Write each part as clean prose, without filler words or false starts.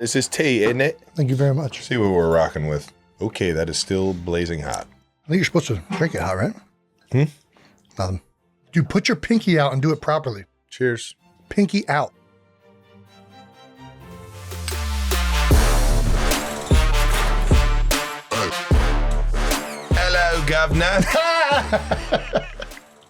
This is tea, isn't it? Thank you very much. See what we're rocking with. Okay, that is still blazing hot. I think you're supposed to drink it hot, right? Dude, put your pinky out and do it properly. Cheers. Pinky out. Hello, governor.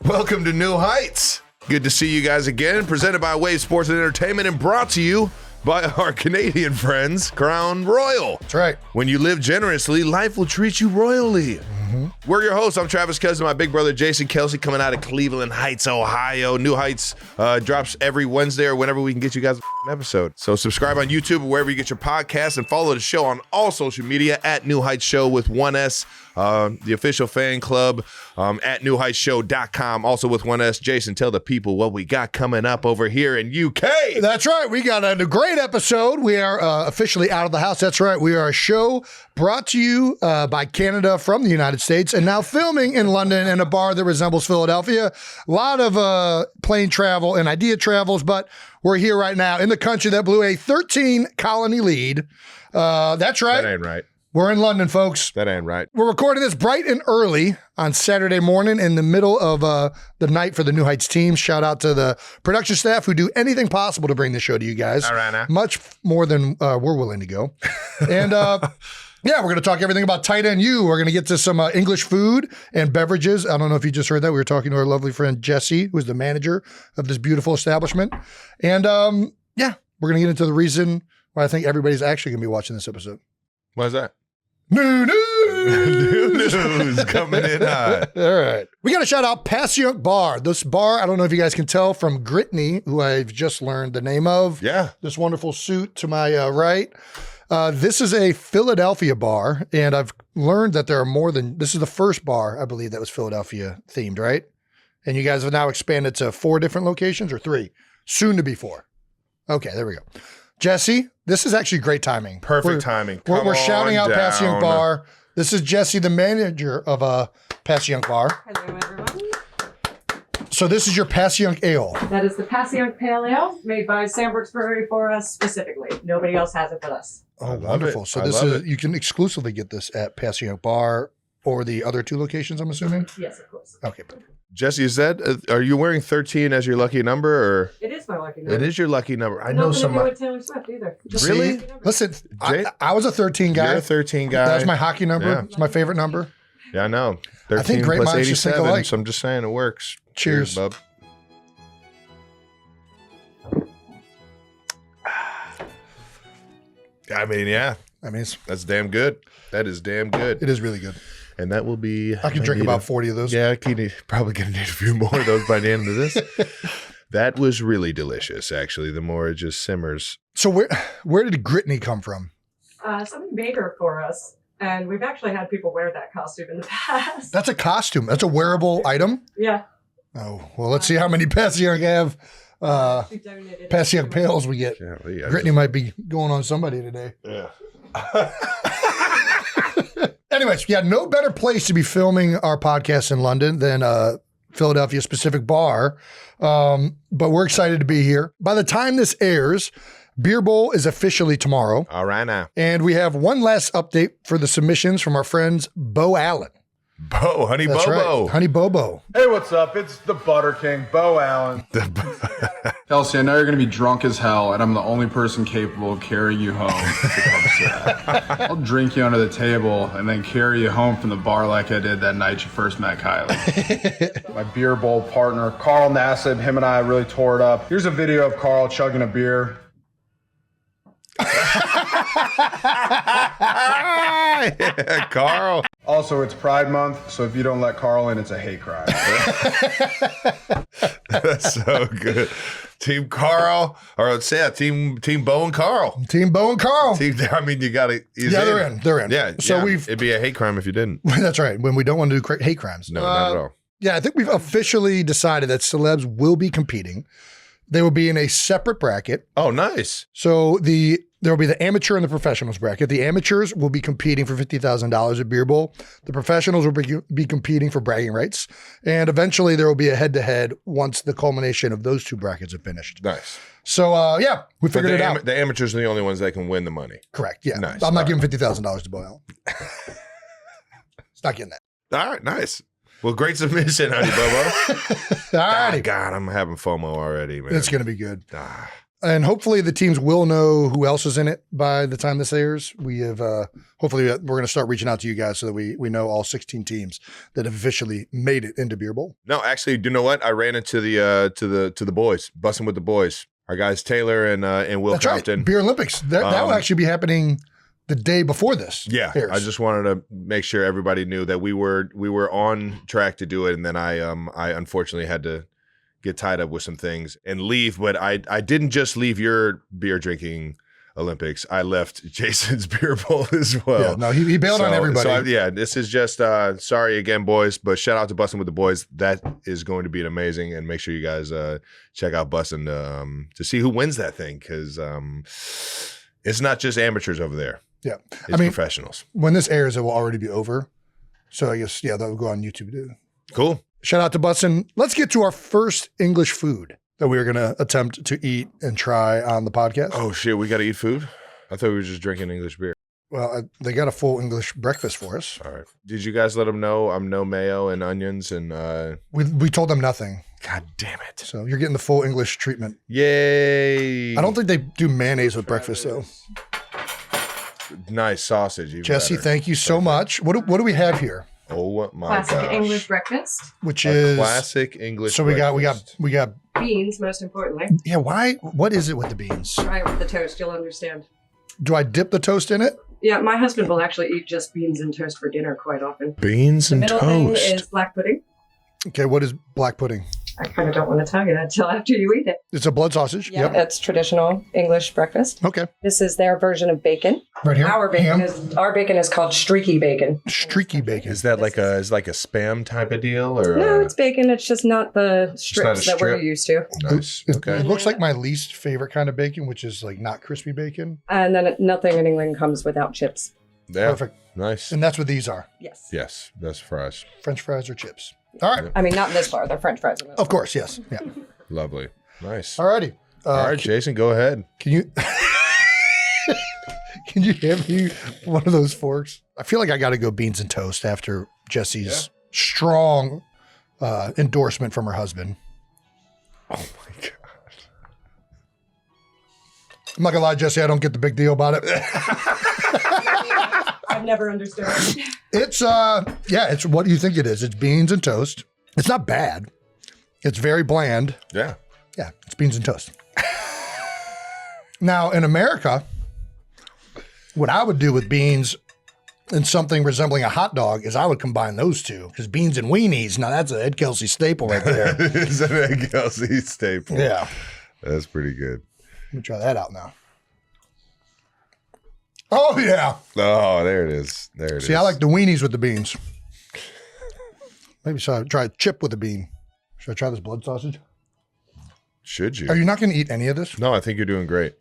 Welcome to New Heights. Good to see you guys again. Presented by Wave Sports and Entertainment and brought to you by our Canadian friends, Crown Royal. That's right. When you live generously, life will treat you royally. We're your hosts. I'm Travis Cousin, my big brother Jason Kelce, coming out of Cleveland Heights, Ohio. New Heights drops every Wednesday or whenever we can get you guys an episode. So subscribe on YouTube or wherever you get your podcasts and follow the show on all social media at New Heights Show with 1S. The official fan club at newheightshow.com, also with 1S. Jason, tell the people what we got coming up over here in UK. That's right. We got a great episode. We are officially out of the house. That's right. We are a show brought to you by Canada from the United States and now filming in London in a bar that resembles Philadelphia. A lot of plane travel and idea travels, but we're here right now in the country that blew a 13 colony lead. That's right. That ain't right. We're in London, folks. That ain't right. We're recording this bright and early on Saturday morning in the middle of the night for the New Heights team. Shout out to the production staff who do anything possible to bring the show to you guys. All right, now. Much more than we're willing to go. And yeah, we're going to talk everything about Tight End U. We're going to get to some English food and beverages. I don't know if you just heard that. We were talking to our lovely friend Jesse, who's the manager of this beautiful establishment. And yeah, we're going to get into the reason why I think everybody's actually going to be watching this episode. Why is that? New news coming in hot. All right. We got to shout out Passyunk Bar. This bar, I don't know if you guys can tell from Brittany, who I've just learned the name of. Yeah. This wonderful suit to my right. This is a Philadelphia bar, and I've learned that there are more than, this is the first bar, I believe, that was Philadelphia themed, right? And you guys have now expanded to 4 different locations or 3? Soon to be 4. Okay, there we go. Jesse, this is actually great timing. Perfect timing. We're shouting out Passyunk Bar. This is Jesse, the manager of Passyunk Bar. Hello, everyone. So this is your Passyunk Ale. That is the Passyunk Pale Ale made by Sandberg's Brewery for us specifically. Nobody else has it but us. Oh, wonderful. So this is, you can exclusively get this at Passyunk Bar or the other 2 locations, I'm assuming? Yes, of course. Okay, perfect. Jesse, is that, are you wearing 13 as your lucky number or? It is my lucky number. It is your lucky number. I Nothing know some. to do with Taylor Swift either. Just Really? my lucky number. Listen, I was a 13 guy. You're a 13 guy. That's my hockey number. Yeah. It's my favorite number. Yeah, I know. 13 I think great plus minds just think 87, alike. so I'm just saying it works. Cheers. bub. I mean, yeah. I mean, That's damn good. That is damn good. it is really good. And that will be... I can drink about 40 of those. Yeah, probably going to need a few more of those by the end of this. That was really delicious, actually, the more it just simmers. So where did Brittany come from? Somebody made her for us, and we've actually had people wear that costume in the past. That's a costume. That's a wearable item? Yeah. Oh, well, let's see how many Passyunk have. She donated it. Passyunk pails we get. Yeah, Brittany might be going on somebody today. Yeah. Anyways, yeah, no better place to be filming our podcast in London than Philadelphia Specific Bar. But we're excited to be here. By the time this airs, Beer Bowl is officially tomorrow. All right now. And we have one last update for the submissions from our friends Beau Allen. Beau, Honey That's Bobo. right. Honey Bobo. Hey, what's up? It's the Butter King, Beau Allen. Kelsey, I know you're going to be drunk as hell, and I'm the only person capable of carrying you home. I'll drink you under the table and then carry you home from the bar like I did that night you first met Kylie. My beer bowl partner, Carl Nassib, him and I really tore it up. Here's a video of Carl chugging a beer. Yeah, Carl. Also, it's Pride Month, so if you don't let Carl in, it's a hate crime. That's so good. Team Carl, or let's say Team Beau and Carl. Team Beau and Carl. I mean, you got to. Yeah, they're in. They're in. Yeah. So yeah. we've. It'd be a hate crime if you didn't. That's right. When we don't want to do hate crimes. No, not at all. Yeah, I think we've officially decided that celebs will be competing. They will be in a separate bracket. Oh, nice. So there will be the amateur and the professionals bracket. The amateurs will be competing for $50,000 at Beer Bowl. The professionals will be competing for bragging rights. And eventually there will be a head-to-head once the culmination of those 2 brackets are finished. Nice. So, yeah, we But figured it out. the amateurs are the only ones that can win the money. Correct. Yeah. Nice. I'm not All giving $50,000 to Beau Allen. It's not getting that. All right, nice. Well, great submission, honey Bobo. All righty. God, I'm having FOMO already, man. It's going to be good. Ah. And hopefully the teams will know who else is in it by the time this airs. We have, hopefully we're going to start reaching out to you guys so that we know all 16 teams that have officially made it into Beer Bowl. No, actually, you know what? I ran into the boys, busting with the boys. Our guys Taylor and Will That's Compton. right. Beer Olympics. That will actually be happening the day before this. Yeah, airs. I just wanted to make sure everybody knew that we were on track to do it, and then I unfortunately had to get tied up with some things and leave. But I didn't just leave your beer drinking Olympics. I left Jason's beer bowl as well. Yeah, no, he bailed on everybody. This is just sorry again, boys, but shout out to Bussin' with the Boys. That is going to be amazing, and make sure you guys check out Bussin' to see who wins that thing, because it's not just amateurs over there. Yeah, It's professionals. When this airs, it will already be over. So I guess, yeah, that'll go on YouTube too. Cool. Shout out to Bussin'. Let's get to our first English food that we are going to attempt to eat and try on the podcast. Oh shit, we got to eat food? I thought we were just drinking English beer. Well, they got a full English breakfast for us. All right. Did you guys let them know I'm no mayo and onions and We told them nothing. God damn it. So you're getting the full English treatment. Yay. I don't think they do mayonnaise with breakfast though. Nice sausage. Even Jesse, better. thank you so much. What do we have here? Oh my Classic gosh. English breakfast. Which A is classic English So we got breakfast. Beans, most importantly. yeah, what is it with the beans? Try it with the toast, you'll understand. Do I dip the toast in it? Yeah, my husband will actually eat just beans and toast for dinner quite often. Beans The and middle toast. thing is black pudding. Okay, what is black pudding? I kind of don't want to tell you that until after you eat it. It's a blood sausage. Yeah, Yep. it's traditional English breakfast. Okay. This is their version of bacon. Right here. Our bacon is called streaky bacon. Streaky bacon. Is that like a spam type of deal or No, it's bacon. It's just not the strips that we're strip? used to. nice? It Okay. looks like my least favorite kind of bacon, which is like not crispy bacon. And then nothing in England comes without chips. Yeah. Perfect. Nice. And that's what these are. Yes. Yes, that's fries. French fries or chips. All right. I mean, not in this bar. They're French fries. In this Of course, yes. Yeah. Lovely. Nice. All righty. All right, Jason, go ahead. Can you can you hand me one of those forks? I feel like I got to go beans and toast after Jesse's strong endorsement from her husband. Oh my god. I'm not gonna lie, Jesse, I don't get the big deal about it. I've never understood it. It's it's what you think it is. It's beans and toast. It's not bad. It's very bland. Yeah. Yeah, it's beans and toast. Now, in America, what I would do with beans and something resembling a hot dog is I would combine those two, because beans and weenies, now that's a Ed Kelce staple right there. It's an Egg Kelsey staple. Yeah. That's pretty good. Let me try that out now. Oh, yeah. Oh, there it is. There it is. See, I like the weenies with the beans. Maybe so. Try a chip with a bean. Should I try this blood sausage? Should you? Are you not going to eat any of this? No, I think you're doing great.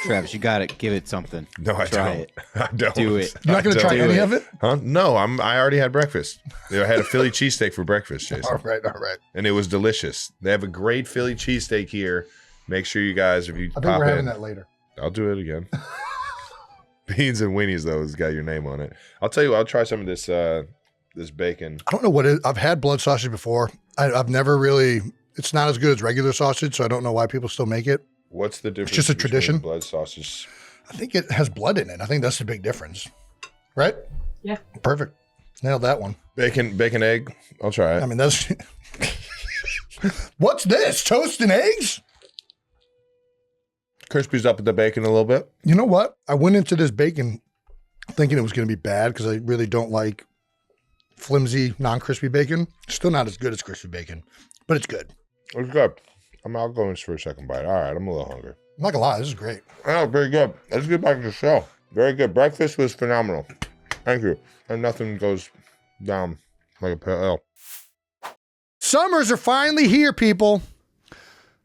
Travis, you got it. Give it something. No, I Try don't. it. I don't. Do it. You're not going to try do any it. of it? Huh? No, I already had breakfast. I had a Philly cheesesteak for breakfast, Jason. All right. And it was delicious. They have a great Philly cheesesteak here. Make sure you guys, if you I think pop we're having in, that later. I'll do it again. Beans and weenies, though, has got your name on it. I'll tell you, I'll try some of this this bacon. I don't know what it is. I've had blood sausage before. I've never really, it's not as good as regular sausage, so I don't know why people still make it. What's the difference? just a between tradition. Blood sausage. I think it has blood in it. I think that's the big difference. Right? Yeah. Perfect. Nailed that one. Bacon egg. I'll try it. I mean, that's, what's this? Toast and eggs? Crispies up the bacon a little bit. You know what? I went into this bacon thinking it was going to be bad because I really don't like flimsy, non-crispy bacon. Still not as good as crispy bacon, but it's good. It's good. I'll go in for a second bite. All right, I'm a little hungry. I'm not gonna lie, this is great. Oh, very good. Let's get back to the show. Very good. Breakfast was phenomenal. Thank you. And nothing goes down like a pale ale. Summers are finally here, people.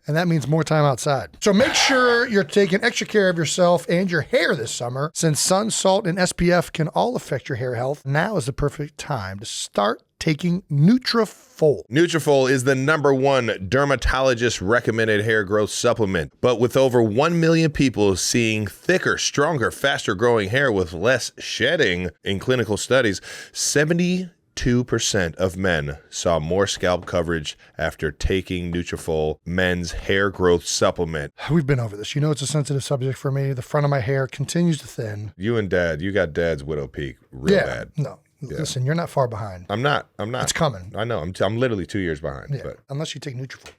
And that means more time outside. So make sure you're taking extra care of yourself and your hair this summer. Since sun, salt, and SPF can all affect your hair health, now is the perfect time to start taking Nutrafol. Nutrafol is the #1 dermatologist recommended hair growth supplement. But with over 1 million people seeing thicker, stronger, faster growing hair with less shedding in clinical studies, 72% of men saw more scalp coverage after taking Nutrafol men's hair growth supplement. We've been over this. You know it's a sensitive subject for me. The front of my hair continues to thin. You and Dad, you got Dad's widow peak real bad. No. Yeah. Listen, you're not far behind. I'm not. It's coming. I know. I'm literally 2 years behind. Yeah. But Unless you take Nutrafol.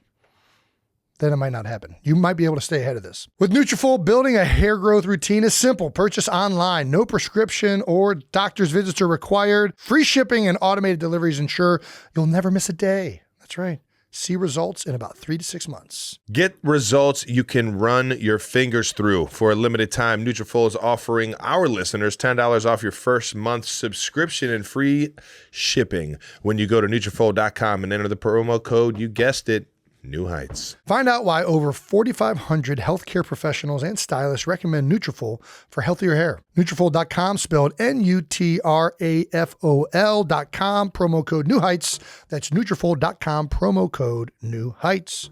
Then it might not happen. You might be able to stay ahead of this. With Nutrafol, building a hair growth routine is simple. Purchase online. No prescription or doctor's visits are required. Free shipping and automated deliveries ensure you'll never miss a day. That's right. See results in about 3 to 6 months. get results you can run your fingers through. For a limited time, Nutrafol is offering our listeners $10 off your first month subscription and free shipping when you go to Nutrafol.com and enter the promo code, you guessed it, New Heights. Find out why over 4,500 healthcare professionals and stylists recommend Nutrafol for healthier hair. Nutrafol.com, spelled Nutrafol.com, promo code New Heights. That's Nutrafol.com, promo code New Heights.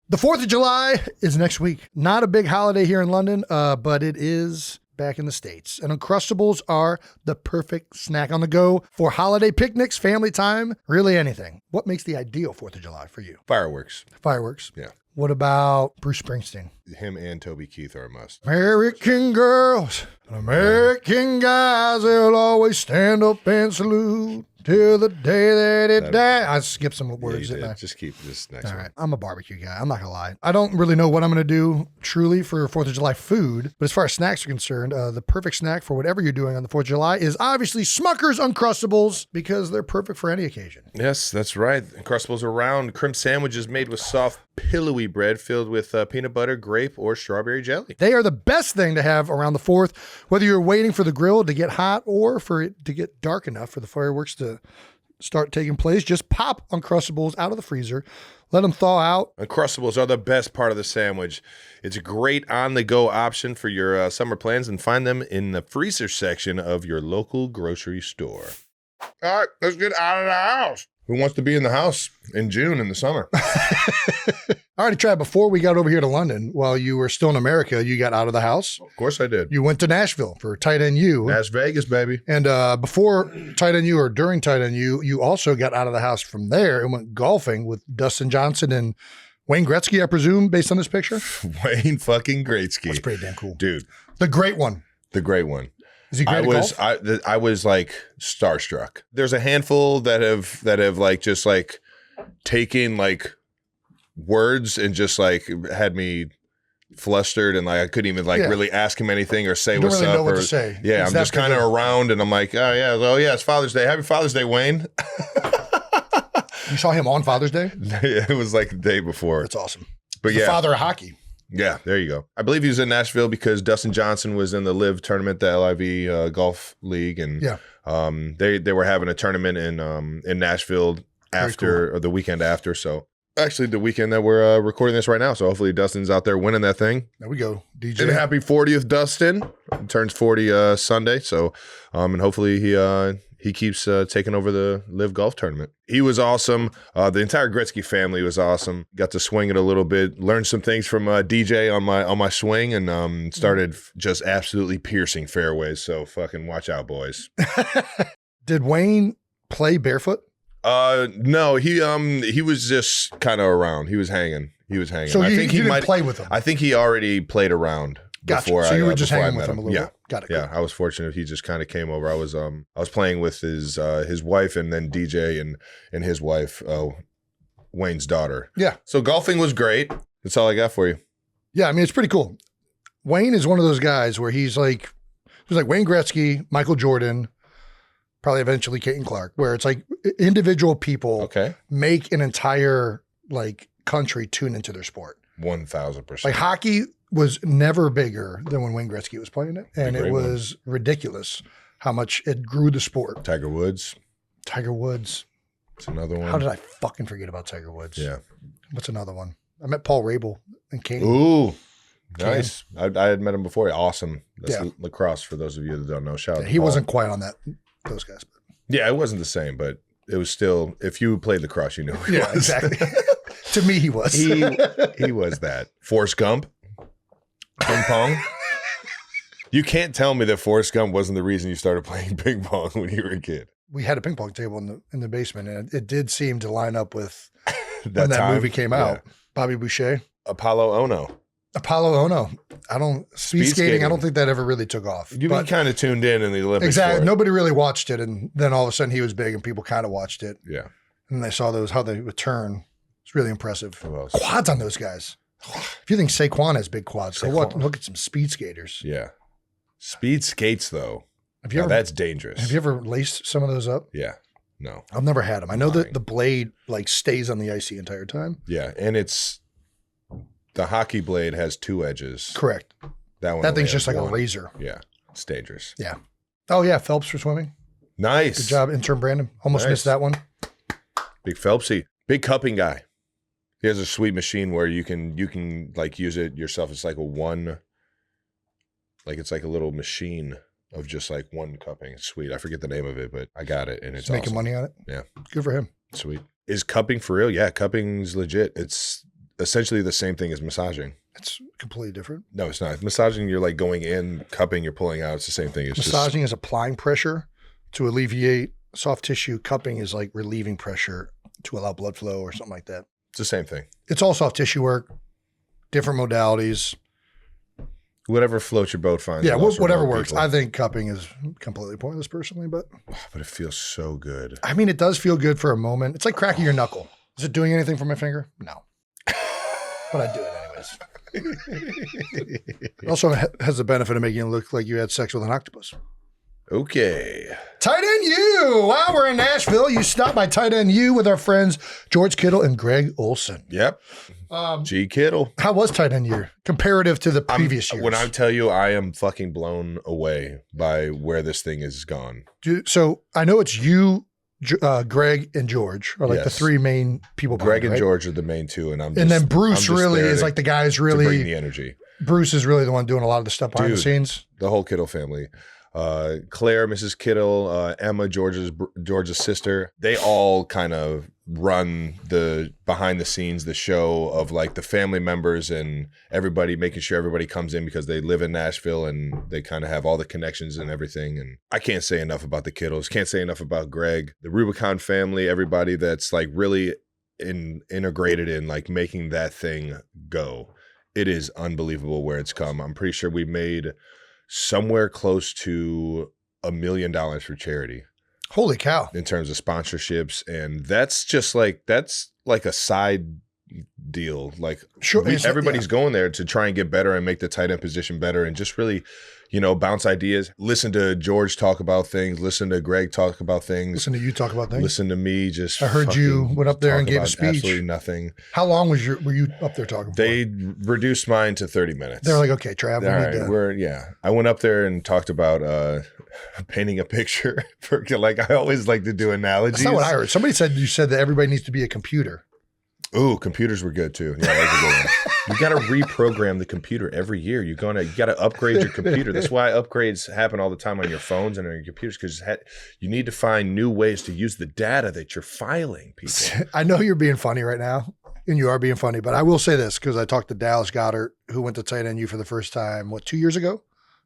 The 4th of July is next week. Not a big holiday here in London, but it is back in the States. And Uncrustables are the perfect snack on the go for holiday picnics, family time, really anything. What makes the ideal 4th of July for you? Fireworks. Fireworks. Yeah. What about Bruce Springsteen? Him and Toby Keith are a must. American girls, American guys, they'll always stand up and salute till the day that it dies. I skipped some words, didn't I? Just keep this next All one. right. I'm a barbecue guy. I'm not going to lie. I don't really know what I'm going to do truly for 4th of July food, but as far as snacks are concerned, the perfect snack for whatever you're doing on the 4th of July is obviously Smucker's Uncrustables because they're perfect for any occasion. Yes, that's right. Uncrustables are round, crimp sandwiches made with soft, pillowy bread filled with peanut butter, grape, or strawberry jelly. They are the best thing to have around the 4th, whether you're waiting for the grill to get hot or for it to get dark enough for the fireworks to start taking place. Just pop Uncrustables out of the freezer, let them thaw out. Uncrustables are the best part of the sandwich. It's a great on-the-go option for your summer plans, and find them in the freezer section of your local grocery store. All right, let's get out of the house. Who wants to be in the house in June in the summer? I already tried before we got over here to London. While you were still in America, you got out of the house. Of course I did. You went to Nashville for Tight End U. Las Vegas, baby. And before Tight End U or during Tight End U, you also got out of the house from there and went golfing with Dustin Johnson and Wayne Gretzky, I presume, based on this picture. Wayne fucking Gretzky. That's pretty damn cool. Dude. The great one. The great one. Is he great at golf? I was like starstruck. There's a handful that have like just like taken like words and just like had me flustered, and like I couldn't even like really ask him anything or say what's really up. know what to say. Yeah, It's I'm that just kind of big of- around, and I'm like, oh yeah, it's Father's Day. Happy Father's Day, Wayne. You saw him on Father's Day? It was like the day before. That's awesome. But He's the yeah, father of hockey. yeah, there you go. I believe he was in Nashville because Dustin Johnson was in the LIV tournament, the LIV golf league, and they were having a tournament in Nashville after or the weekend after. So actually, the weekend that we're recording this right now. So hopefully Dustin's out there winning that thing. There we go, DJ. And happy 40th, Dustin. He turns 40 Sunday. So and hopefully he keeps taking over the LIV golf tournament. He was awesome. The entire Gretzky family was awesome. Got to swing it a little bit. Learned some things from DJ on my swing, and started just absolutely piercing fairways. So fucking watch out, boys. Did Wayne play barefoot? No, he was just kind of around. He was hanging. So I you think he didn't might play with him. I think he already played around. Gotcha. Before So you were just before I hanging with met him a little Yeah. bit. Got it. Yeah, I was fortunate. He just kind of came over. I was playing with his wife, and then DJ and his wife, Wayne's daughter. Yeah. So golfing was great. That's all I got for you. Yeah, I mean, it's pretty cool. Wayne is one of those guys where he's like Wayne Gretzky, Michael Jordan, probably eventually Caitlin Clark, where it's like individual people make an entire like country tune into their sport. 1,000%. Like hockey was never bigger than when Wayne Gretzky was playing it. And it was ridiculous how much it grew the sport. Tiger Woods. Tiger Woods. It's another one. How did I fucking forget about Tiger Woods? Yeah. What's another one? I met Paul Rabel in Kane. Ooh, nice. I had met him before. Awesome. That's Yeah. lacrosse for those of you that don't know. Shout out to He Paul. wasn't quite on those guys. Yeah, it wasn't the same, but it was still, if you played lacrosse, you knew who he was. exactly. To me, he was. He was that. Forrest Gump, ping pong. You can't tell me that Forrest Gump wasn't the reason you started playing ping pong when you were a kid. We had a ping pong table in the basement, and it did seem to line up with That when that time? movie came out. Bobby Boucher, Apollo Ono. Apollo Ono. Speed skating. I don't think that ever really took off. You But kind of tuned in the Olympics. exactly. for it. Nobody really watched it, and then all of a sudden he was big, and people kind of watched it, Yeah. and they saw how they would turn. It's really impressive. Who else? Quads on those guys. If you think Saquon has big quads, so what? Look at some speed skaters. Yeah. Speed skates, though. Have you Now, ever? that's dangerous. Have you ever laced some of those up? Yeah. No. I've never had them. I know Lying. that the blade like stays on the ice the entire time. Yeah. And the hockey blade has 2 edges. Correct. That one. That only thing's has just like a 1. razor. Yeah. It's dangerous. Yeah. Oh yeah, Phelps for swimming. Nice. Good job, intern Brandon. Almost Nice. missed that one. Big Phelpsy. Big cupping guy. He has a sweet machine where you can like use it yourself. It's like it's like a little machine of just like one cupping. It's sweet. I forget the name of it, but I got it and it's He's making awesome. money on it. Yeah. Good for him. Sweet. Is cupping for real? Yeah, cupping's legit. It's essentially the same thing as massaging. It's completely different. No, it's not. Massaging, you're like going in, cupping, you're pulling out. It's the same thing. It's Massaging is applying pressure to alleviate soft tissue. Cupping is like relieving pressure to allow blood flow or something like that. it's the same thing. It's all soft tissue work, different modalities. Whatever floats your boat, fine. Yeah, Lots of whatever wrong works. people. I think cupping is completely pointless personally, but But it feels so good. I mean, it does feel good for a moment. It's like cracking your knuckle. Is it doing anything for my finger? No. But I do it anyways. It also has the benefit of making it look like you had sex with an octopus. Okay. Tight End U. While we're in Nashville, you stop by Tight End U with our friends George Kittle and Greg Olson. Yep. G Kittle. How was Tight End U comparative to the previous years? When I tell you, I am fucking blown away by where this thing is gone. So I know it's you, Greg, and George are like the Yes. three main people. Greg behind it, and right? George are the main two, and And then Bruce really is like the guy's to bring really. the energy. Bruce is really the one doing a lot of the stuff behind the Dude. scenes. The whole Kittle family. Claire, Mrs. Kittle, Emma, George's sister, they all kind of run the behind the scenes, the show of like the family members and everybody, making sure everybody comes in because they live in Nashville and they kind of have all the connections and everything. And I can't say enough about the Kittles, can't say enough about Greg, the Rubicon family, everybody that's like really integrated in like making that thing go. It is unbelievable where it's come. I'm pretty sure we made somewhere close to $1 million for charity Holy cow. in terms of sponsorships. And that's like a side deal. Like Sure. everybody's going there to try and get better and make the tight end position better and just really, bounce ideas. Listen to George talk about things. Listen to Greg talk about things. Listen to you talk about things. Listen to me just I heard you fucking went up there and talk gave a about speech. Absolutely nothing. How long were you up there talking for? They reduced mine to 30 minutes. They were like, okay, Trav, we All need right, to. I went up there and talked about painting a picture. For, like I always like to do analogies. That's not what I heard. Somebody said you said that everybody needs to be a computer. Ooh, computers were good too. Yeah, that was a good one. You got to reprogram the computer every year. You got to upgrade your computer. That's why upgrades happen all the time on your phones and on your computers, because you need to find new ways to use the data that you're filing, people. I know you're being funny right now, and you are being funny, but I will say this because I talked to Dallas Goddard, who went to Tight End U for the first time, 2 years ago?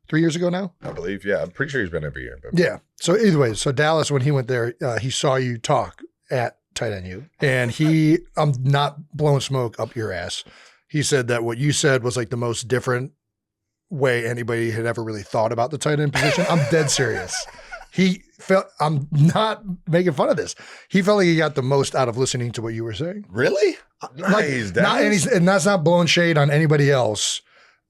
3 years ago now? I believe, yeah. I'm pretty sure he's been every year. But Yeah. So either way, so Dallas, when he went there, he saw you talk at Tight End U, and I'm not blowing smoke up your ass. He said that what you said was like the most different way anybody had ever really thought about the tight end position. I'm dead serious. I'm not making fun of this. He felt like he got the most out of listening to what you were saying. really? Nice. And that's not blowing shade on anybody else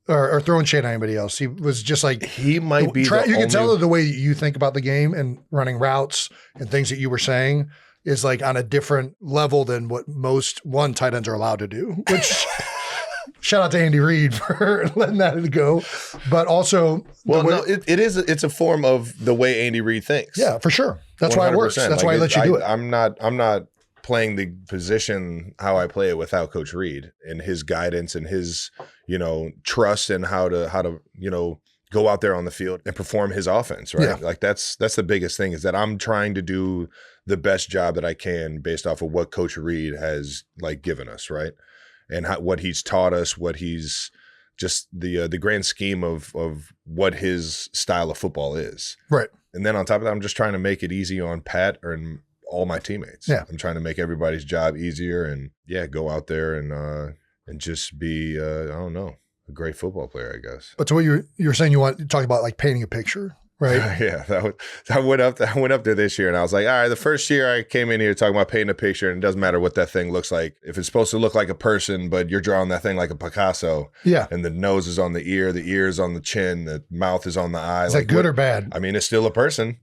or throwing shade on anybody else. He was just like, He might be you the can tell only- the way you think about the game and running routes and things that you were saying is like on a different level than what most tight ends are allowed to do, which shout out to Andy Reid for letting that go. But also, it's a form of the way Andy Reid thinks. yeah, for sure. That's why it works. 100%. That's why he lets you do it. I'm not playing the position how I play it without Coach Reed and his guidance and his, trust and how to, go out there on the field and perform his offense, right? Yeah. Like that's the biggest thing is that I'm trying to do the best job that I can based off of what Coach Reed has like given us, right? And what he's taught us, what he's just the grand scheme of what his style of football is. Right. And then on top of that, I'm just trying to make it easy on Pat and all my teammates. Yeah. I'm trying to make everybody's job easier and go out there and just be, I don't know, a great football player, I guess. But so what you were saying you talk about like painting a picture, right? Yeah, I went up there this year and I was like, all right, the first year I came in here talking about painting a picture and it doesn't matter what that thing looks like. If it's supposed to look like a person, but you're drawing that thing like a Picasso. Yeah. And the nose is on the ear is on the chin, the mouth is on the eye. Is that good or bad? I mean, it's still a person.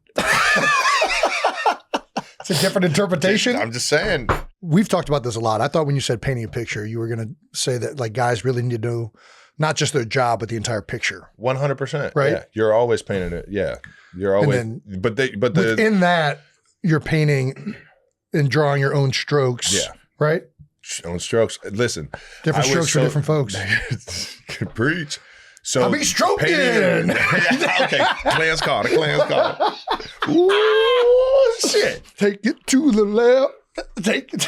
It's a different interpretation. I'm just saying. We've talked about this a lot. I thought when you said painting a picture, you were going to say that like guys really need to know not just their job, but the entire picture. 100%. Right. Yeah. You're always painting it. Yeah. You're always, within that, you're painting and drawing your own strokes. Yeah. Right. Own strokes. Listen. Different strokes for different folks. Preach. So I'll be stroking. Okay. Clan's caught. Ooh, shit. Take it to the left. Take it.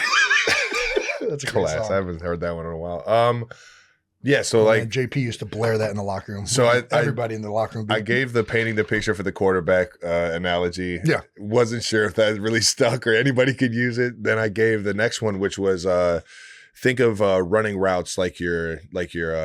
That's a class. I haven't heard that one in a while. Yeah, so like JP used to blare that in the locker room. So everybody in the locker room. I gave the painting the picture for the quarterback analogy. Yeah, wasn't sure if that really stuck or anybody could use it. Then I gave the next one, which was think of running routes like you're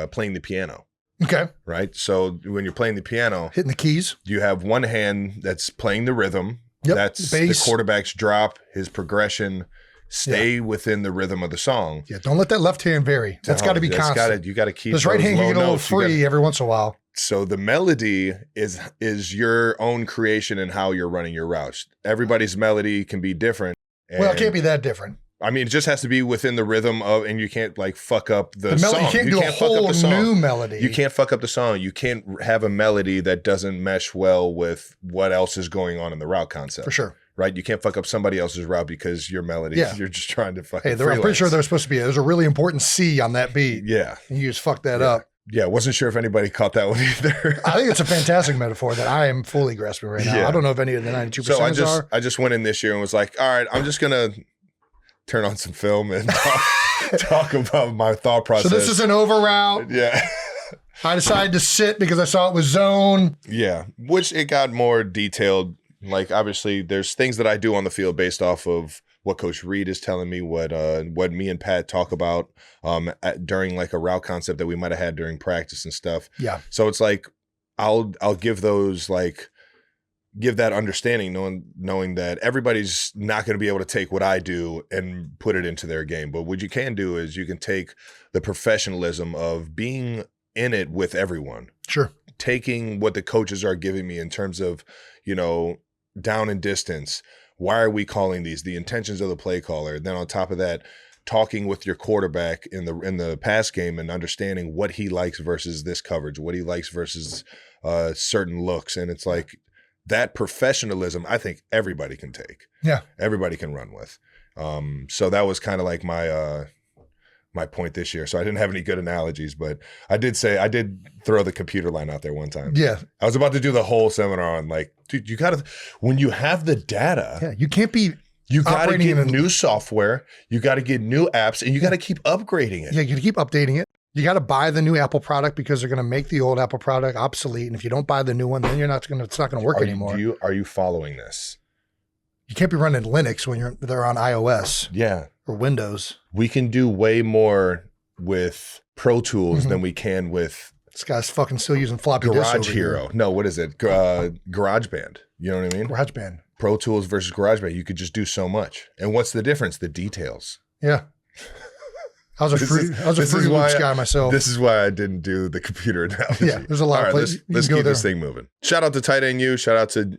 playing the piano. Okay. Right. So when you're playing the piano, hitting the keys, you have one hand that's playing the rhythm. Yep. That's the quarterback's drop, his progression. Stay within the rhythm of the song. Yeah, don't let that left hand vary. That's got to be constant. You got to keep this right hand can get a little free every once in a while. So the melody is your own creation and how you're running your routes. Everybody's melody can be different. Well, it can't be that different. I mean, it just has to be within the rhythm of, and you can't like fuck up the song. You can't do a whole new melody. You can't fuck up the song. You can't have a melody that doesn't mesh well with what else is going on in the route concept. For sure. Right? You can't fuck up somebody else's route because your melody, you're just trying to fucking I'm pretty sure there's supposed to be, there's a really important C on that beat. Yeah. And you just fuck that up. Yeah, wasn't sure if anybody caught that one either. I think it's a fantastic metaphor that I am fully grasping right now. Yeah. I don't know if any of the 92% are. I just went in this year and was like, all right, I'm just going to turn on some film and talk about my thought process. So this is an over route. Yeah. I decided to sit because I saw it was zone. Yeah, which it got more detailed. Like, obviously, there's things that I do on the field based off of what Coach Reed is telling me, what me and Pat talk about during like a route concept that we might have had during practice and stuff. Yeah. So it's like I'll give those give that understanding, knowing that everybody's not going to be able to take what I do and put it into their game. But what you can do is you can take the professionalism of being in it with everyone. Sure. Taking what the coaches are giving me in terms of, down and distance. Why are we calling these? The intentions of the play caller. Then on top of that, talking with your quarterback in the pass game and understanding what he likes versus this coverage, what he likes versus certain looks. And it's like that professionalism, I think everybody can take. Yeah. Everybody can run with. So that was kind of like my point this year. So I didn't have any good analogies, but I did throw the computer line out there one time. Yeah. I was about to do the whole seminar on like, dude, you gotta, when you have the data. Yeah, you can't be. You got to get new software. You got to get new apps and you got to keep upgrading it. Yeah, you got to keep updating it. You got to buy the new Apple product because they're going to make the old Apple product obsolete. And if you don't buy the new one, then it's not going to work anymore. Are you following this? You can't be running Linux when they're on iOS. Yeah. Or Windows. We can do way more with Pro Tools than we can with. This guy's fucking still using floppy disks. Garage Hero. No, what is it? GarageBand. You know what I mean? GarageBand. Pro Tools versus GarageBand. You could just do so much. And what's the difference? The details. Yeah. I was a Fruit Loops guy myself. This is why I didn't do the computer analogy. Yeah, there's a lot of places. Let's keep this thing moving. Shout out to Tight End U. Shout out to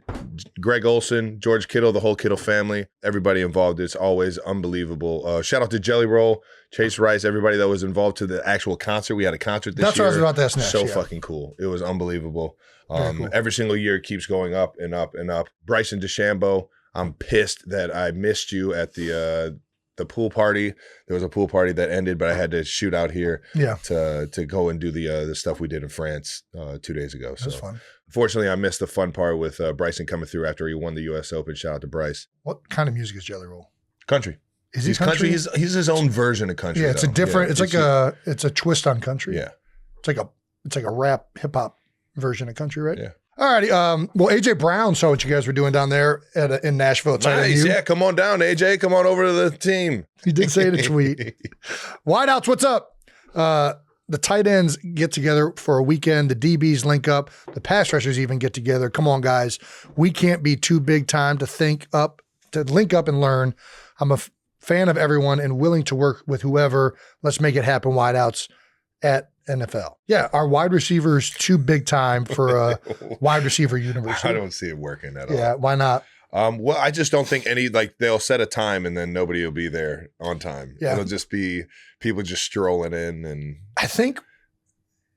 Greg Olson, George Kittle, the whole Kittle family. Everybody involved. It's always unbelievable. Shout out to Jelly Roll, Chase Rice, everybody that was involved to the actual concert. We had a concert this year. That's what I was about to ask next. So fucking cool. It was unbelievable. Cool. Every single year it keeps going up and up and up. Bryson DeChambeau, I'm pissed that I missed you at the the pool party. There was a pool party that ended, but I had to shoot out here Yeah. to go and do the stuff we did in France 2 days ago. So That was fun. unfortunately, I missed the fun part with Bryson coming through after he won the U.S. Open. Shout out to Bryce. What kind of music is Jelly Roll? Country. Is he He's country. He's his own version of country. Yeah, it's though. a different. Yeah, it's a twist on country. Yeah. It's like a rap hip hop version of country, right? Yeah. All righty. Well, AJ Brown saw what you guys were doing down there in Nashville. Nice. Yeah, come on down, AJ. Come on over to the team. He did say in a tweet. Wideouts, what's up? The tight ends get together for a weekend. The DBs link up. The pass rushers even get together. Come on, guys. We can't be too big time to link up and learn. I'm a fan of everyone and willing to work with whoever. Let's make it happen, wideouts at NFL. Yeah, our wide receivers too big time for a wide receiver university. I don't see it working at all. Yeah, why not? Well, I just don't think they'll set a time and then nobody will be there on time. Yeah. It'll just be people just strolling in and I think,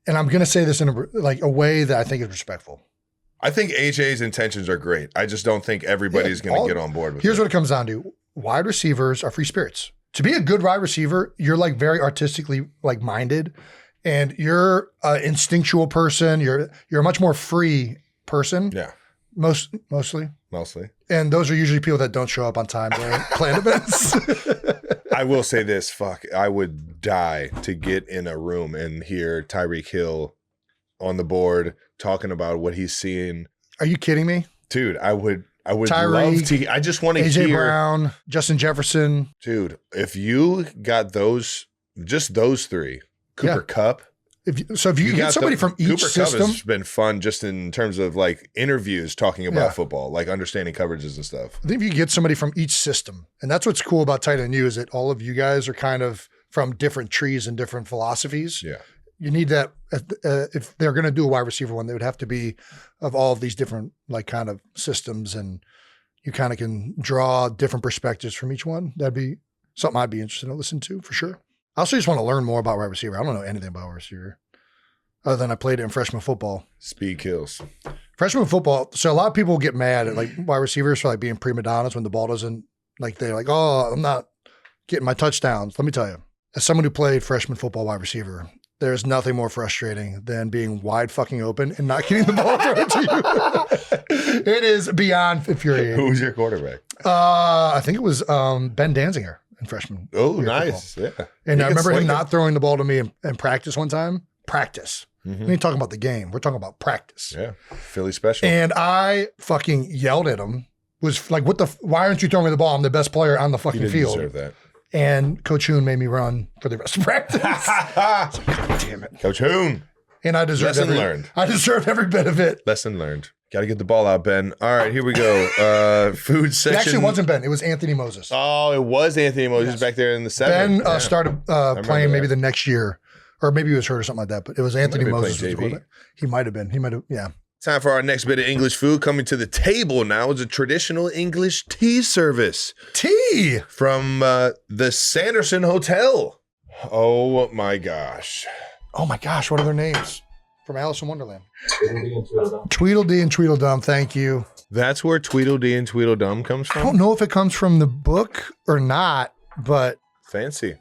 and I'm going to say this in a way that I think is respectful. I think AJ's intentions are great. I just don't think everybody's going to get on board with Here's it. what it comes down to. Wide receivers are free spirits. To be a good wide receiver, you're like very artistically like minded and you're an instinctual person. You're a much more free person. Yeah. Mostly. And those are usually people that don't show up on time during planned events. I will say this, I would die to get in a room and hear Tyreek Hill on the board talking about what he's seeing. Are you kidding me? Dude, I would Tyreek, love to. I just want to AJ hear. Brown, Justin Jefferson. Dude, if you got those three, Cooper Kupp. If you get somebody from each Cooper system. Kupp has been fun just in terms of like interviews talking about football, like understanding coverages and stuff. I think if you get somebody from each system, and that's what's cool about Tight End U is that all of you guys are kind of from different trees and different philosophies. Yeah. You need that if they're going to do a wide receiver one, they would have to be of all of these different like kind of systems, and you kind of can draw different perspectives from each one. That'd be something I'd be interested to listen to for sure. I also just want to learn more about wide receiver. I don't know anything about wide receiver other than I played it in freshman football. Speed kills. Freshman football. So a lot of people get mad at like wide receivers for like being prima donnas when the ball doesn't like, they're like, oh, I'm not getting my touchdowns. Let me tell you, as someone who played freshman football wide receiver, there's nothing more frustrating than being wide fucking open and not getting the ball thrown to you. It is beyond infuriating. Who was your quarterback? I think it was Ben Danziger in freshman. Oh, year nice. football. Yeah. And He I can remember sling him it. not throwing the ball to me in practice one time. Practice. Mhm. We ain't talking about the game. We're talking about practice. Yeah. Philly special. And I fucking yelled at him. Was like, why aren't you throwing me the ball? I'm the best player on the you fucking didn't field. deserve that. And Coach Hoon made me run for the rest of practice. God damn it. Coach Hoon. And I deserved Lesson learned. I deserved every bit of it. Lesson learned. Got to get the ball out, Ben. All right, here we go. Food It section. actually wasn't Ben. It was Anthony Moses. Oh, it was Anthony Moses Yes. back there in the seven. Ben Yeah. started remember playing maybe that. the next year. Or maybe he was hurt or something like that. But it was Anthony been Moses. playing was the JV. quarterback. He might have been. He might have, yeah. Time for our next bit of English food. Coming to the table now is a traditional English tea service Tea. from the Sanderson Hotel. Oh my gosh. Oh my gosh, what are their names? From Alice in Wonderland. Tweedledee and Tweedledum, thank you. That's where Tweedledee and Tweedledum comes I from? don't know if it comes from the book or not, but Fancy.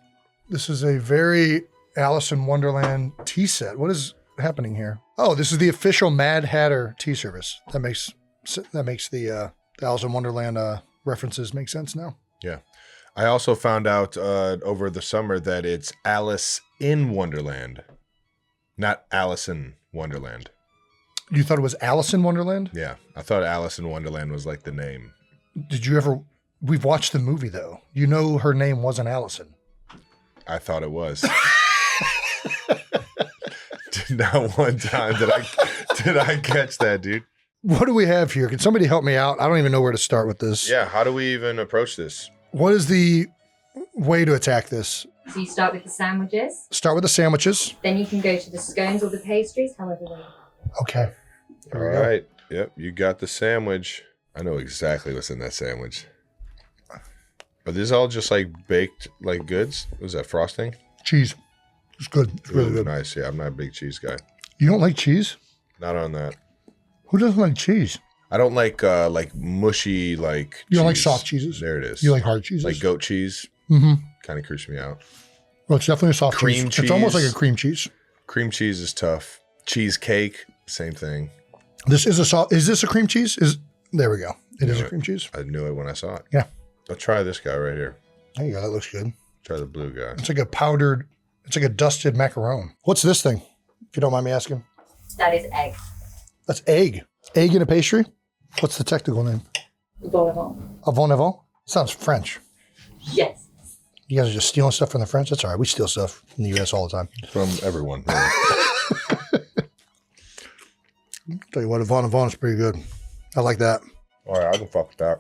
this is a very Alice in Wonderland tea set. What is happening here? Oh, this is the official Mad Hatter tea service. That makes the Alice in Wonderland references make sense now. Yeah. I also found out over the summer that it's Alice in Wonderland, not Alice in Wonderland. You thought it was Alice in Wonderland? Yeah. I thought Alice in Wonderland was like the name. Did you ever? We've watched the movie though. You know her name wasn't Allison. I thought it was. Not one time did I catch that, dude. What do we have here? Can somebody help me out? I don't even know where to start with this. Yeah, how do we even approach this? What is the way to attack this? So you start with the sandwiches, Start with the sandwiches. then you can go to the scones or the pastries, however they Okay. All Here we go. right. Yep, you got the sandwich. I know exactly what's in that sandwich. Are these all just like baked like goods? Was that frosting? Cheese. It's good. It's really Ooh, good. nice. Yeah, I'm not a big cheese guy. You don't like cheese? Not on that. Who doesn't like cheese? I don't like mushy like You don't like cheese. soft cheeses? There it is. You like hard cheeses? like goat cheese. Mm-hmm. Kind of creeps me out. Well, it's definitely a soft Cream cheese. It's almost like cheese. a cream cheese. Cream cheese is tough. Cheesecake, same thing. This is a soft. Is this a cream cheese? There we go. It is a cream cheese. I knew it when I saw it. Yeah. I'll try this guy right here. There you go. That looks good. Try the blue guy. It's like a powdered. It's like a dusted macaron. What's this thing? If you don't mind me asking. That is egg. That's egg. Egg in a pastry. What's the technical name? Vol au vent. Avant avant. Sounds French. Yes. You guys are just stealing stuff from the French. That's all right. We steal stuff from the U.S. all the time. From everyone. Really. Tell you what, avant avant is pretty good. I like that. All right, I can fuck with that.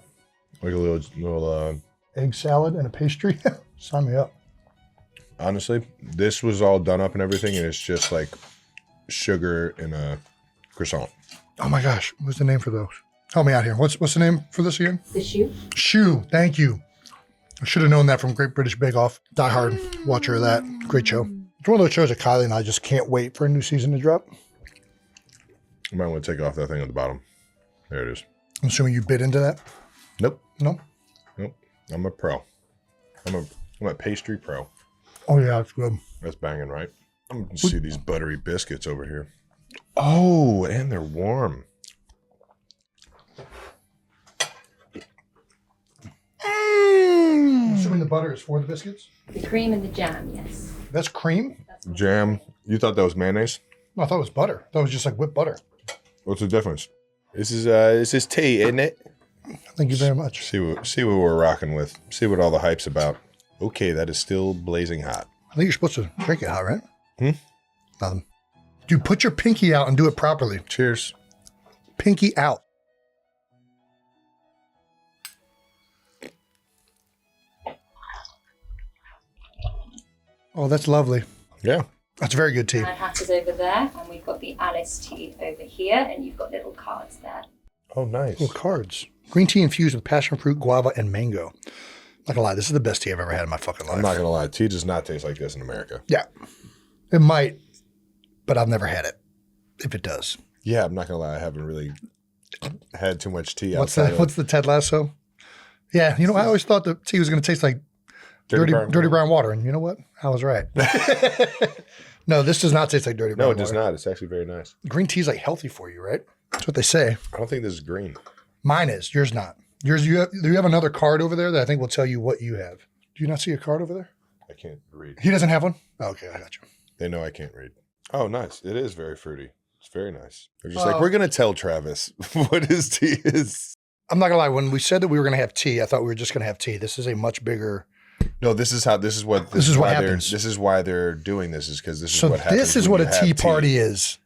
Like a little Egg salad and a pastry. Sign me up. honestly, this was all done up and everything, and it's just like sugar in a croissant. Oh my gosh, what's the name for those? Help me out here. What's the name for this again? The shoe. Shoe. Thank you. I should have known that from Great British Bake Off. Die hard watcher of that. Great show. It's one of those shows that Kylie and I just can't wait for a new season to drop. You might want to take off that thing at the bottom. There it is. I'm assuming you bit into that. Nope. No. Nope. I'm a pro. I'm a pastry pro. Oh yeah, it's good. That's banging, right? I'm gonna see these buttery biscuits over here. Oh, and they're warm. I'm assuming the butter is for the biscuits. The cream and the jam, yes. That's cream. Jam. You thought that was mayonnaise? No, I thought it was butter. I thought it was just like whipped butter. What's the difference? This is tea, isn't it? Thank you very much. See what we're rocking with. See what all the hype's about. Okay, that is still blazing hot. I think you're supposed to drink it hot, right? Hmm? Nothing. Dude, put your pinky out and do it properly. Cheers. Pinky out. Oh, that's lovely. Yeah. That's very good tea. My hat is over there, and we've got the Alice tea over here, and you've got little cards there. Oh, nice. Little cards. Green tea infused with passion fruit, guava, and mango. Not gonna lie, this is the best tea I've ever had in my fucking life. I'm not gonna lie. Tea does not taste like this in America. Yeah. It might, but I've never had it. If it does. Yeah, I'm not gonna lie. I haven't really had too much tea What's outside. the Ted Lasso? Yeah, you know, I always thought the tea was gonna taste like dirty brown water, and you know what? I was right. No, this does not taste like dirty brown No, water. it does not. It's actually very nice. Green tea is like healthy for you, right? That's what they say. I don't think this is green. Mine is. Yours not. Yours. Do you have another card over there that I think will tell you what you have? Do you not see a card over there? I can't read. He doesn't have one? Oh, okay, I got you. They know I can't read. Oh, nice. It is very fruity. It's very nice. They're just like, we're gonna tell Travis what his tea is. I'm not gonna lie. When we said that we were gonna have tea, I thought we were just gonna have tea. This is a much bigger. No, this is what happens. This is why they're doing this, is because this is what happens. This is when what you a tea have party is.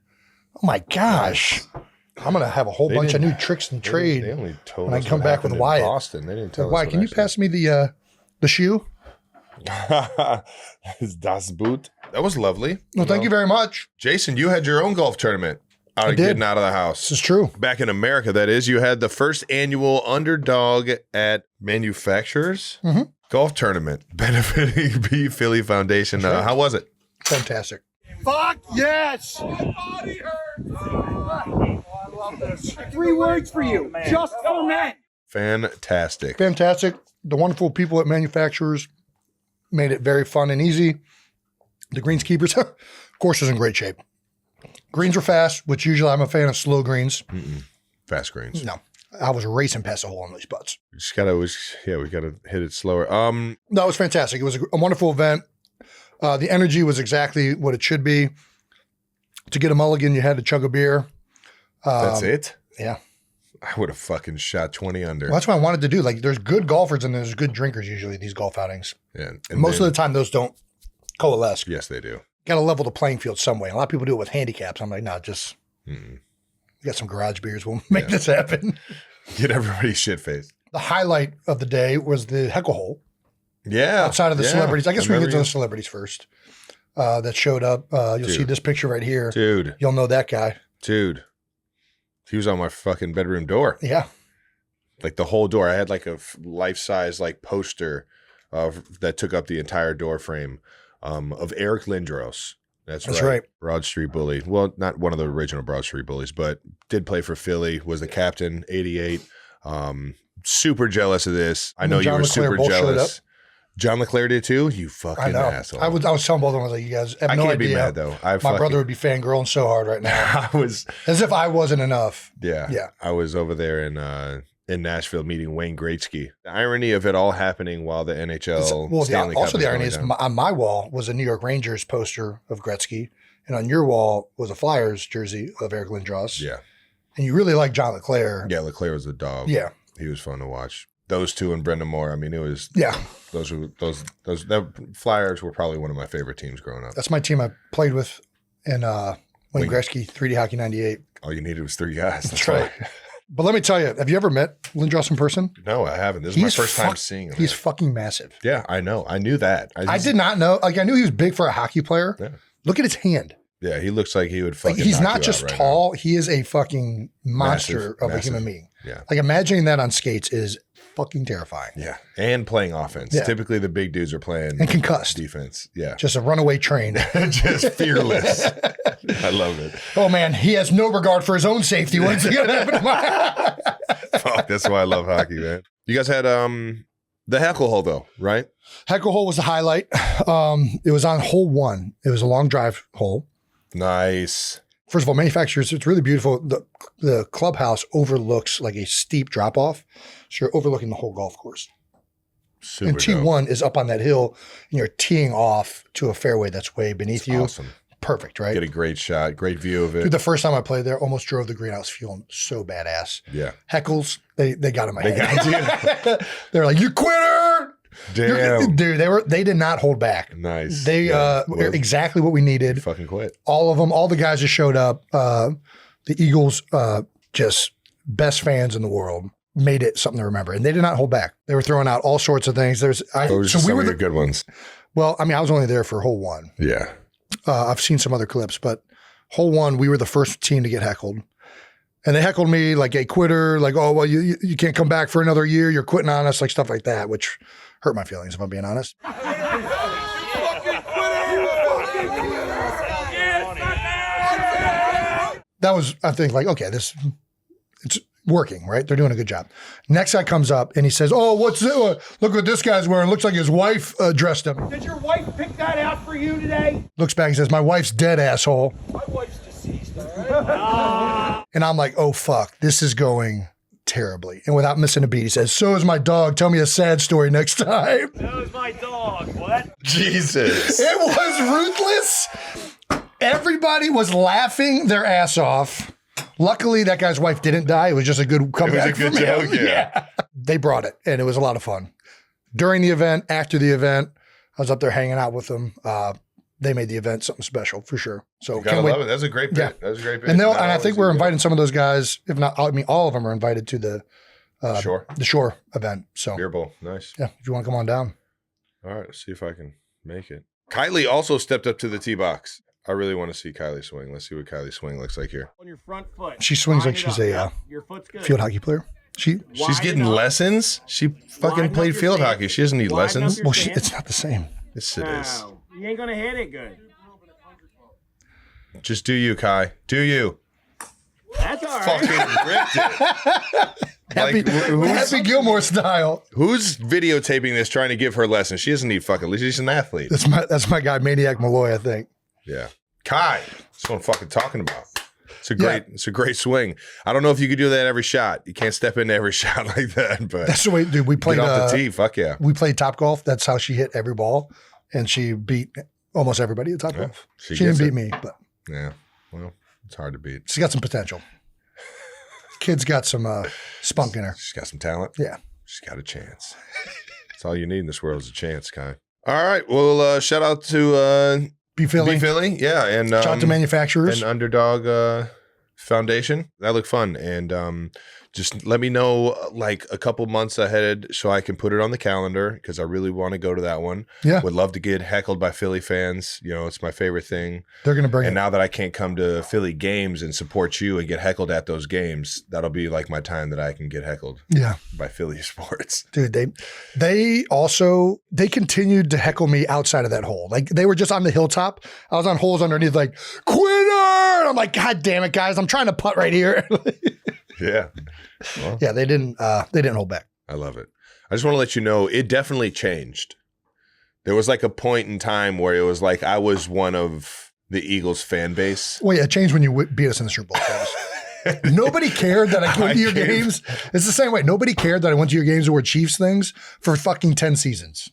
Oh my gosh. I'm gonna have a whole bunch of new tricks and trade. They only told when us I come what back with happened in Wyatt. Boston. They didn't tell us. Wyatt, can you pass me the shoe? Das Boot. That was lovely. Well, thank you very much. Jason, you had your own golf tournament. I did. Getting out of the house. This is true. Back in America, that is. You had the first annual Underdog at Manufacturers golf tournament benefiting B Philly Foundation. How was it? Fantastic. Fuck yes! My body hurts! Oh, I love this. 3 words for you. Just for men. Fantastic. Fantastic. The wonderful people at Manufacturers made it very fun and easy. The greenskeepers, of course, was in great shape. Greens were fast, which usually I'm a fan of slow greens. Fast greens. No, I was racing past the hole on these putts. We gotta hit it slower. No, it was fantastic. It was a wonderful event. The energy was exactly what it should be. To get a mulligan, you had to chug a beer. That's it? Yeah. I would have fucking shot 20 under. Well, that's what I wanted to do. Like, there's good golfers and there's good drinkers usually these golf outings. Yeah. Most of the time, those don't coalesce. Yes, they do. Got to level the playing field some way. A lot of people do it with handicaps. I'm like, no, just we got some garage beers. We'll make this happen. Get everybody shit-faced. The highlight of the day was the Heckle hole. Yeah. Outside of the celebrities. I guess we can get to remember the celebrities first. That showed up. You'll see this picture right here. Dude. You'll know that guy. Dude. He was on my fucking bedroom door. Yeah. Like the whole door. I had like a life-size like poster that took up the entire door frame of Eric Lindros. That's right. Broad Street Bully. Well, not one of the original Broad Street Bullies, but did play for Philly, was the captain, 88. Super jealous of this. I know you were super jealous. John LeClaire did too. You fucking I know. asshole. I was telling both of them, I was like, you guys have I no can't idea. be mad though. My brother would be fangirling so hard right now. I was. As if I wasn't enough. Yeah. I was over there in Nashville meeting Wayne Gretzky. The irony of it all happening while the NHL. Well, Stanley also Cup the irony is going down. on my wall was a New York Rangers poster of Gretzky, and on your wall was a Flyers jersey of Eric Lindros. Yeah. And you really like John LeClaire. Yeah, LeClaire was a dog. Yeah. He was fun to watch. Those two and Brendan Moore. I mean, it was. Yeah. The Flyers were probably one of my favorite teams growing up. That's my team I played with in Wayne Gretzky 3D Hockey 98. All you needed was 3 guys. That's right. But let me tell you, have you ever met Lindros in person? No, I haven't. This is my first time seeing him. He's fucking massive. Yeah, I know. I knew that. I did not know. Like, I knew he was big for a hockey player. Yeah. Look at his hand. Yeah, he looks like he would fucking. Like, he's knock not you just out right tall. He is a fucking monster of a massive. human being. Yeah. Like, imagining that on skates is fucking terrifying. Yeah, and playing offense. Yeah. Typically, the big dudes are playing And concussed. defense. Yeah, Just a runaway train. just fearless. I love it. Oh, man. He has no regard for his own safety. What's going to happen to my... Fuck, that's why I love hockey, man. You guys had the Heckle hole though, right? Heckle hole was the highlight. It was on hole 1. It was a long drive hole. Nice. First of all, manufacturers, it's really beautiful. The clubhouse overlooks like a steep drop off. So you're overlooking the whole golf course. Super And T1 dope. is up on that hill and you're teeing off to a fairway that's way beneath you. Awesome. Perfect, right? Get a great shot, great view of it. Dude, the first time I played there, almost drove the green. I was feeling so badass. Yeah. Heckles, they got in my They head. got They're like, you quitter! Damn. Dude, they did not hold back. Nice. They were exactly what we needed. fucking quit. All of them, all the guys just showed up. The Eagles, just best fans in the world, made it something to remember. And they did not hold back. They were throwing out all sorts of things. Those are some of the good ones. Well, I mean, I was only there for hole 1. Yeah. I've seen some other clips, but hole 1, we were the first team to get heckled. And they heckled me like a quitter, like, oh, well, you can't come back for another year. You're quitting on us, like stuff like that, which hurt my feelings, if I'm being honest. That was, I think, like, okay, it's working, right? They're doing a good job. Next guy comes up and he says, oh, what's it? Look what this guy's wearing. Looks like his wife dressed him. Did your wife pick that out for you today? Looks back and says, my wife's dead, asshole. My wife's deceased, all right? And I'm like, oh, fuck, this is going terribly. And without missing a beat, he says, so is my dog. Tell me a sad story next time. So is my dog. What? Jesus. It was ruthless. Everybody was laughing their ass off. Luckily, that guy's wife didn't die. It was just a good comeback. It was a good from him. joke, yeah. They brought it, and it was a lot of fun. During the event, after the event, I was up there hanging out with them. They made the event something special for sure. So You gotta love it. That's a great bit. Yeah. That was a great bit. And Not I always think a we're good- inviting some of those guys. If not, I mean, all of them are invited to the Shore event. So Beer Bowl. Nice. yeah, if you want to come on down. All right. Let's see if I can make it. Kylie also stepped up to the tee box. I really want to see Kylie swing. Let's see what Kylie swing looks like here. On your front foot. She swings Line like it she's up. a Yep. Your foot's good. field hockey player. She's She's getting lessons. She fucking Widen up played your field stance. hockey. She doesn't need Widen up lessons. your well, stance. it's not the same. Yes, it is. No, you ain't gonna hit it good. Just do you, Kai. Do you? That's all right. Fucking ripped it. Happy, Happy Gilmore style. Who's videotaping this trying to give her lessons? She doesn't need fucking lessons. She's an athlete. That's my guy, Maniac Malloy, I think. Yeah. Kai. That's what I'm fucking talking about. It's a great swing. I don't know if you could do that every shot. You can't step into every shot like that, but That's the way, dude. We played get off the tee. Fuck yeah. We played Top Golf. That's how she hit every ball, and she beat almost everybody at Top Golf. she She didn't gets beat it. me, but Yeah. Well, it's hard to beat. she's got some potential. Kid's got some spunk in her. She's got some talent. Yeah. She's got a chance. That's all you need in this world is a chance, Kai. All right. Well, shout out to Be Philly. B Philly. Yeah. And Shout out to manufacturers. and Underdog Foundation. That looked fun. And just let me know like a couple months ahead so I can put it on the calendar because I really want to go to that one. Yeah. Would love to get heckled by Philly fans. You know, it's my favorite thing. They're going to bring And it. now that I can't come to Philly games and support you and get heckled at those games, that'll be like my time that I can get heckled Yeah. by Philly sports. Dude, they continued to heckle me outside of that hole. Like they were just on the hilltop. I was on holes underneath like, quitter! And I'm like, God damn it, guys. I'm trying to putt right here. Yeah. Well, Yeah, they didn't hold back. I love it. I just want to let you know it definitely changed. There was like a point in time where it was like I was one of the Eagles fan base. Well, yeah, it changed when you beat us in the Super Bowl. Nobody cared that I went to your games. It's the same way. Nobody cared that I went to your games and wore Chiefs things for fucking 10 seasons.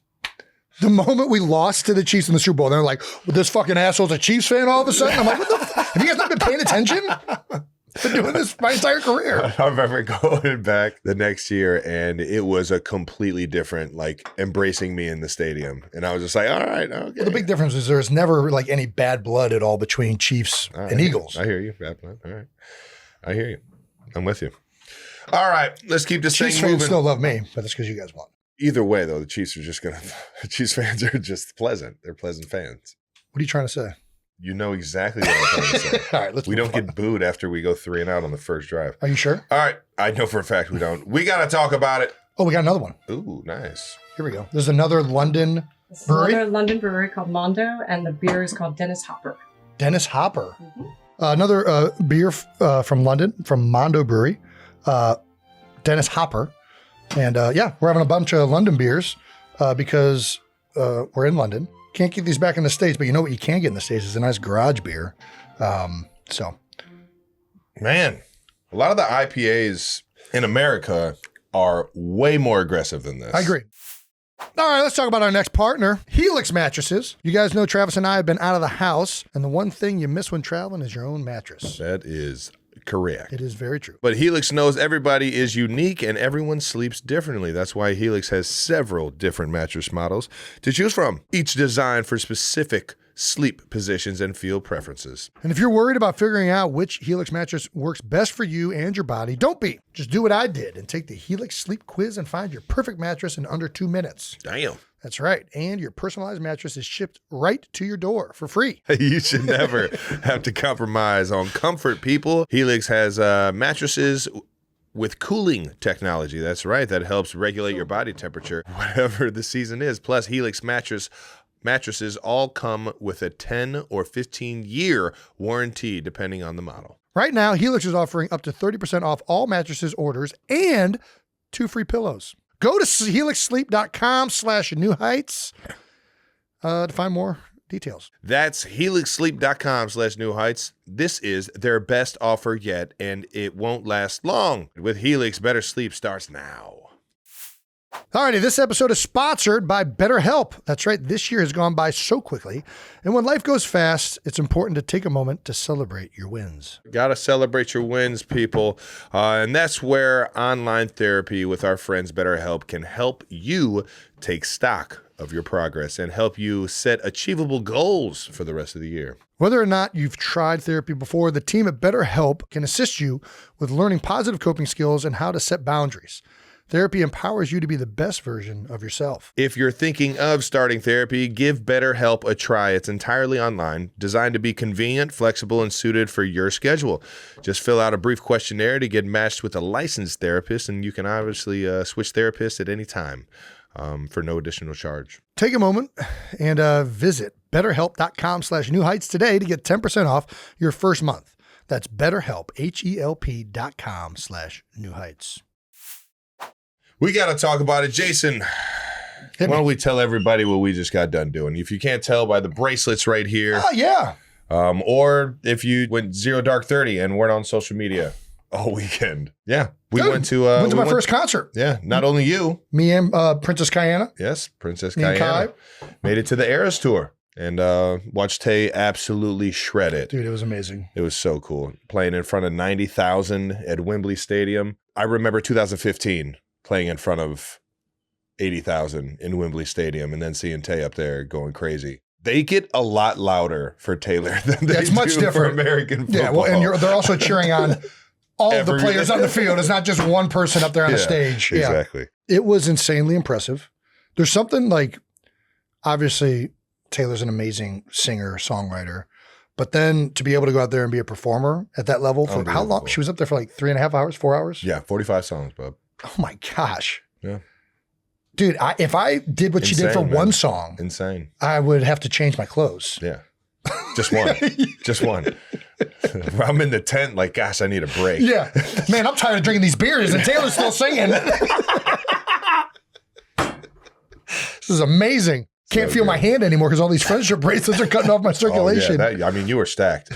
The moment we lost to the Chiefs in the Super Bowl, they're like, well, this fucking asshole's a Chiefs fan all of a sudden. I'm like, what the fuck? Have you guys not been paying attention? I've been doing this my entire career. I remember going back the next year and it was a completely different, like, embracing me in the stadium. And I was just like, all right, okay. Well, the big difference is there's never like any bad blood at all between Chiefs and Eagles. I hear you. Bad blood. All right. I hear you. I'm with you. All right. Let's keep this Chiefs thing moving. fans still love me, but that's because you guys won. Either way, though, the Chiefs are just Chiefs fans are just pleasant. They're pleasant fans. What are you trying to say? You know exactly what I'm trying to say. All right, we don't get booed after we go 3 and out on the first drive. Are you sure? All right. I know for a fact we don't. We got to talk about it. Oh, we got another one. Ooh, nice. Here we go. There's another London This is brewery. another London brewery called Mondo, and the beer is called Dennis Hopper. Dennis Hopper. Another beer from London, from Mondo Brewery. Dennis Hopper. And yeah, we're having a bunch of London beers because we're in London. Can't get these back in the States, but you know what you can get in the States is a nice garage beer. Man, a lot of the IPAs in America are way more aggressive than this. I agree. All right, let's talk about our next partner, Helix Mattresses. You guys know Travis and I have been out of the house, and the one thing you miss when traveling is your own mattress. That is correct. It is very true. But Helix knows everybody is unique and everyone sleeps differently. That's why Helix has several different mattress models to choose from, each designed for specific sleep positions and feel preferences. And if you're worried about figuring out which Helix mattress works best for you and your body, don't be. Just do what I did and take the Helix Sleep Quiz and find your perfect mattress in under 2 minutes. Damn. That's right. And your personalized mattress is shipped right to your door for free. You should never have to compromise on comfort, people. Helix has mattresses with cooling technology. That's right. That helps regulate your body temperature, whatever the season is. Plus, Helix mattresses all come with a 10 or 15-year warranty, depending on the model. Right now, Helix is offering up to 30% off all mattresses orders and 2 free pillows. Go to helixsleep.com/newheights to find more details. That's helixsleep.com/newheights. This is their best offer yet, and it won't last long. With Helix, better sleep starts now. Alrighty, this episode is sponsored by BetterHelp. That's right, this year has gone by so quickly. And when life goes fast, it's important to take a moment to celebrate your wins. Gotta celebrate your wins, people. And that's where online therapy with our friends BetterHelp can help you take stock of your progress and help you set achievable goals for the rest of the year. Whether or not you've tried therapy before, the team at BetterHelp can assist you with learning positive coping skills and how to set boundaries. Therapy empowers you to be the best version of yourself. If you're thinking of starting therapy, give BetterHelp a try. It's entirely online, designed to be convenient, flexible, and suited for your schedule. Just fill out a brief questionnaire to get matched with a licensed therapist, and you can obviously switch therapists at any time for no additional charge. Take a moment and visit betterhelp.com/newheights today to get 10% off your first month. That's BetterHelp, HELP.com/newheights. We got to talk about it. Jason, why don't we tell everybody what we just got done doing? If you can't tell by the bracelets right here. Oh, yeah. Or if you went 0 Dark 30 and weren't on social media all weekend. Yeah. We Good. went to my first concert. Yeah. Not only you. Me and Princess Kiana. Yes. Princess Me and Kiana. Made it to the Eras Tour and watched Tay absolutely shred it. Dude, it was amazing. It was so cool. Playing in front of 90,000 at Wembley Stadium. I remember 2015. Playing in front of 80,000 in Wembley Stadium and then seeing Tay up there going crazy. They get a lot louder for Taylor than they That's do much for different. American football. Yeah, well, and they're also cheering on all of the players on the field. It's not just one person up there on the stage. Exactly. Yeah. It was insanely impressive. There's something like, obviously, Taylor's an amazing singer, songwriter. But then to be able to go out there and be a performer at that level for how long? She was up there for like 3.5 hours, 4 hours? Yeah, 45 songs, bub. Oh my gosh. Yeah. Dude, if I did what she did for one song, insane, I would have to change my clothes. Yeah. Just one. Just one. I'm in the tent like, gosh, I need a break. Yeah. Man, I'm tired of drinking these beers and Taylor's still singing. This is amazing. Can't feel my hand anymore because all these friendship bracelets are cutting off my circulation. Oh, yeah, you were stacked.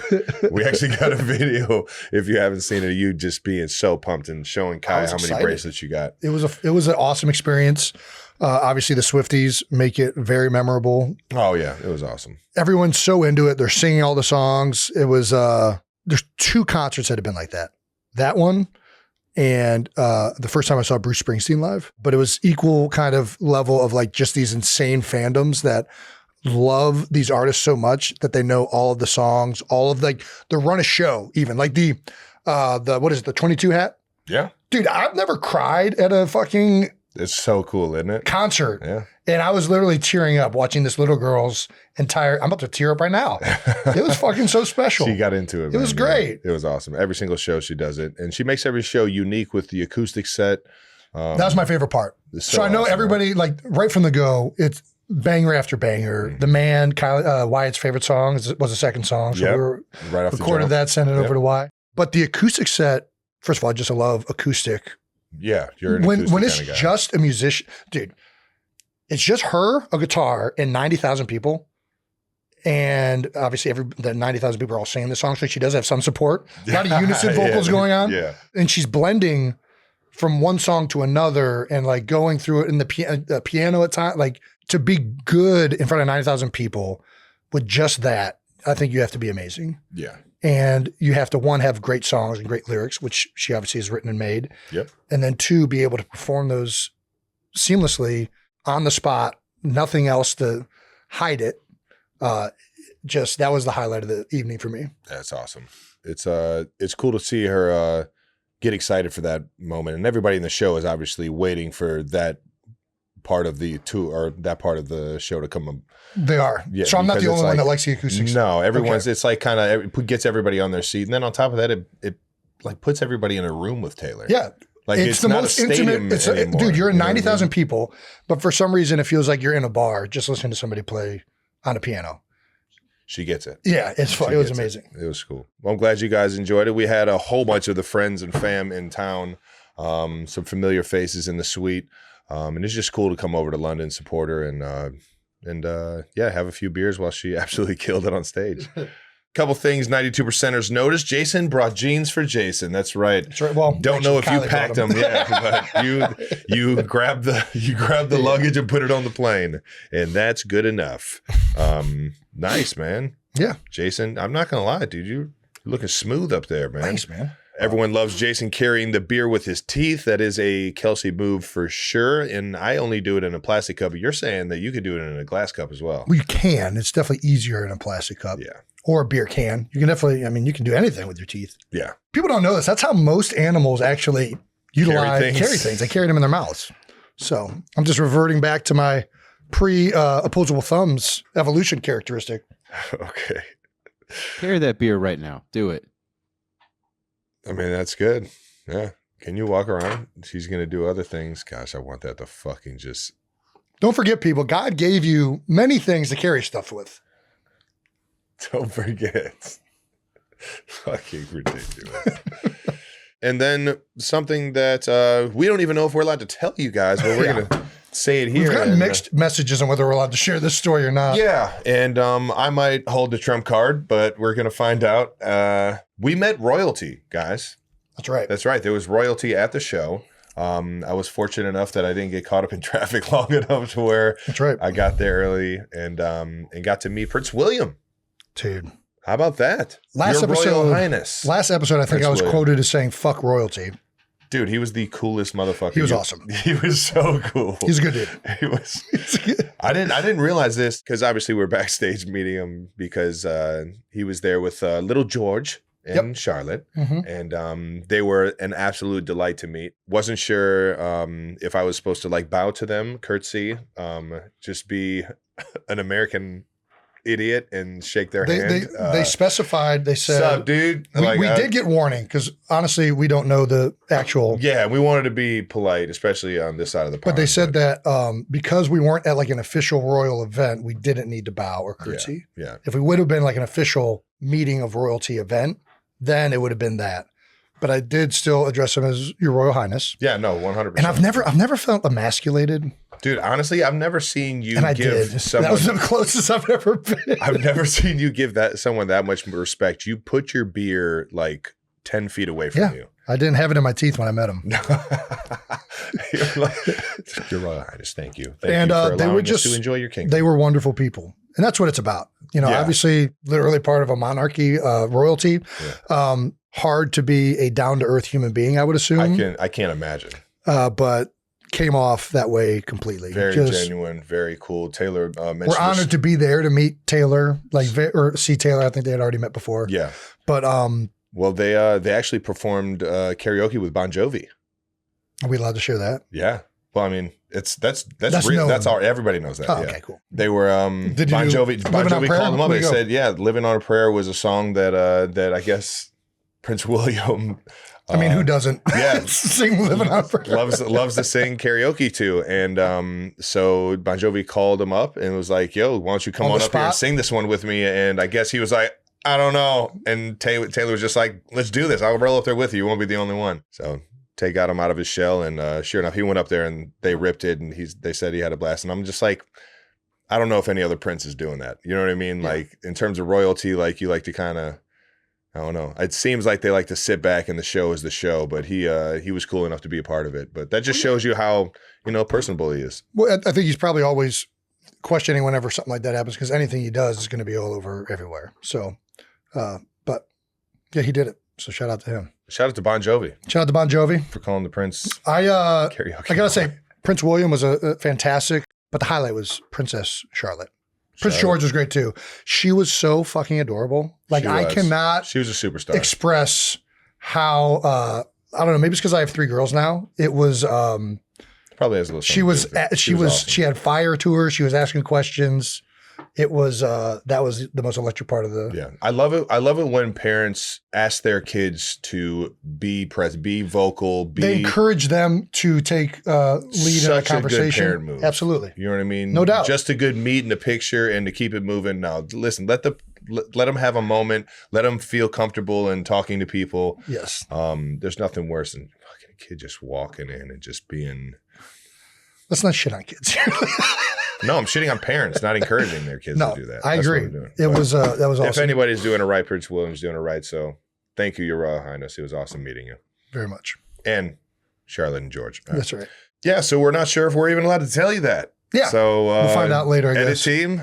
We actually got a video, if you haven't seen it, of you just being so pumped and showing Kai how many bracelets you got. It was an awesome experience. Obviously, the Swifties make it very memorable. Oh, yeah. It was awesome. Everyone's so into it. They're singing all the songs. It was, there's 2 concerts that have been like that. That one and the first time I saw Bruce Springsteen live. But it was equal kind of level of like just these insane fandoms that love these artists so much that they know all of the songs, all of like the run a show, even like the what is it, the 22 hat? Yeah. Dude, I've never cried at a fucking It's so cool, isn't it? concert. Yeah. And I was literally tearing up watching this little girl's I'm about to tear up right now. It was fucking so special. She got into it. It was great. It was awesome. Every single show she does it. And she makes every show unique with the acoustic set. That was my favorite part. So I know awesome, everybody, like right from the go, it's banger after banger. Mm-hmm. The Man, Wyatt's favorite song was the second song. So Yep. we were Right off the recorded jump. that, sent it Yep. over to Wyatt. But the acoustic set, first of all, I just love acoustic. Yeah. You're an When acoustic it's kind of guy. just a musician, dude, it's just her, a guitar, and 90,000 people. And obviously the 90,000 people are all singing the song, so she does have some support. A lot of unison vocals going on. Yeah. And she's blending from one song to another and like going through it in the piano at times. Like to be good in front of 90,000 people with just that, I think you have to be amazing. Yeah. And you have to, 1, have great songs and great lyrics, which she obviously has written and made. Yep. And then 2, be able to perform those seamlessly on the spot, nothing else to hide it. Just that was the highlight of the evening for me. That's awesome. It's cool to see her get excited for that moment. And everybody in the show is obviously waiting for that part of the tour or that part of the show to come up. They are. Yeah, So I'm not the because only it's one like- that likes the acoustics. No, everyone's, Okay. it's like kind of, it gets everybody on their seat. And then on top of that, it like puts everybody in a room with Taylor. Yeah. Like it's the not most a stadium intimate. anymore, Dude, you're in you know what I 90,000 mean? people, but for some reason it feels like you're in a bar just listening to somebody play on a piano. She gets it. Yeah, it's fun. She It was gets amazing. It was cool. Well, I'm glad you guys enjoyed it. We had a whole bunch of the friends and fam in town, some familiar faces in the suite. And it's just cool to come over to London, support her, and have a few beers while she absolutely killed it on stage. Couple things 92%ers noticed. Jason brought jeans for Jason. That's right. That's right. Well, Don't know if actually, you Kylie packed brought them yet, but you grabbed the luggage and put it on the plane, and that's good enough. Nice, man. Yeah. Jason, I'm not gonna lie, dude. You're looking smooth up there, man. Thanks, man. Everyone loves Jason carrying the beer with his teeth. That is a Kelce move for sure. And I only do it in a plastic cup. But you're saying that you could do it in a glass cup as well. Well, you can. It's definitely easier in a plastic cup. Yeah. Or a beer can. You can definitely, you can do anything with your teeth. Yeah. People don't know this. That's how most animals actually carry things. They carry them in their mouths. So I'm just reverting back to my opposable thumbs evolution characteristic. Okay. Carry that beer right now. Do it. I mean, that's good. Yeah. Can you walk around? She's going to do other things. Gosh, I want that to fucking just. Don't forget, people, God gave you many things to carry stuff with. Don't forget. Fucking ridiculous. And then something that we don't even know if we're allowed to tell you guys, but we're going to say it here. We've gotten and, mixed messages on whether we're allowed to share this story or not. Yeah, and I might hold the trump card, but we're going to find out. We met royalty, guys. That's right. That's right. There was royalty at the show. I was fortunate enough that I didn't get caught up in traffic long enough to where That's right. I got there early and got to meet Prince William. Dude. How about that? Last Your episode, Royal Highness. Last episode, I think Prince I was William. quoted as saying, fuck royalty. Dude, he was the coolest motherfucker. He was awesome. He was so cool. He's a good dude. He was. I didn't realize this because obviously we're backstage meeting him because he was there with little George and Charlotte, and they were an absolute delight to meet. Wasn't sure if I was supposed to like bow to them, curtsy, just be an American idiot and shake their hand. They specified. They said, "Sup, dude?" We did get warning because honestly, we don't know the actual. Yeah, we wanted to be polite, especially on this side of the pond. But they said that because we weren't at like an official royal event, we didn't need to bow or curtsy. Yeah. If we would have been like an official meeting of royalty event, then it would have been that. But I did still address him as Your Royal Highness. Yeah, no, 100%. And I've never felt emasculated Dude, honestly, I've never seen you And I give did. someone. That was the closest I've ever been. I've never seen you give someone that much respect. You put your beer like 10 feet away from you. I didn't have it in my teeth when I met him. You're like, Your Royal Highness, thank you. Thank And you for they allowing were us just to enjoy your kingdom. They were wonderful people. And that's what it's about. You know, Yeah. obviously, literally part of a monarchy, royalty. Yeah. Hard to be a down-to-earth human being, I would assume. I can't imagine. But came off that way completely. Very genuine, very cool. Taylor mentioned We're honored to be there to meet Taylor, or see Taylor. I think they had already met before. Yeah. But well, they actually performed karaoke with Bon Jovi. are we allowed to share that? Yeah. Well, I mean, that's known. that's all. Everybody knows that. Oh, yeah. okay, cool. They were Did Bon you do Jovi. Bon Living on Jovi Prayer? called them up. Where'd They you go? said, "Yeah, Living on a Prayer was a song that I guess Prince William." I mean, who doesn't? Yeah. Sing "Living on a Prayer." loves to sing karaoke too, and so Bon Jovi called him up and was like, "Yo, why don't you come On on the up here and spot? sing this one with me?" And I guess he was like, "I don't know," and Taylor was just like, "Let's do this. I'll roll up there with you. You won't be the only one." So Tay got him out of his shell, and sure enough, he went up there and they ripped it, and they said he had a blast. And I'm just like, I don't know if any other prince is doing that. You know what I mean? Yeah. Like in terms of royalty, like you like to kind of, I don't know. It seems like they like to sit back and the show is the show, but he was cool enough to be a part of it. But that just shows you how, personable he is. Well, I think he's probably always questioning whenever something like that happens, because anything he does is going to be all over everywhere. So, but yeah, he did it. So shout out to him. Shout out to Bon Jovi Shout out to Bon Jovi for calling the Prince karaoke. I gotta say, Prince William was a fantastic, but the highlight was Princess Charlotte. Prince George was great too. She was so fucking adorable. Like I cannot. She was a superstar. Express how I don't know. Maybe it's because I have 3 girls now. It was probably has a little. She was awesome. She had fire to her. She was asking questions. It was that was the most electric part of the. Yeah, I love it. I love it when parents ask their kids to be present, be vocal. They encourage them to take lead in a conversation. A good parent move. Absolutely, you know what I mean. No doubt. Just a good meet in a picture and to keep it moving. Now, listen, let them have a moment. Let them feel comfortable in talking to people. Yes. There's nothing worse than fucking a kid just walking in and just being. Let's not shit on kids. No, I'm shitting on parents, not encouraging their kids to do that. I agree. It was that was awesome. If anybody's doing it right, Prince William's doing it right. So thank you, Your Royal Highness. It was awesome meeting you. Very much. And Charlotte and George. That's right. Yeah, so we're not sure if we're even allowed to tell you that. Yeah. So we'll find out later, I edit guess. team,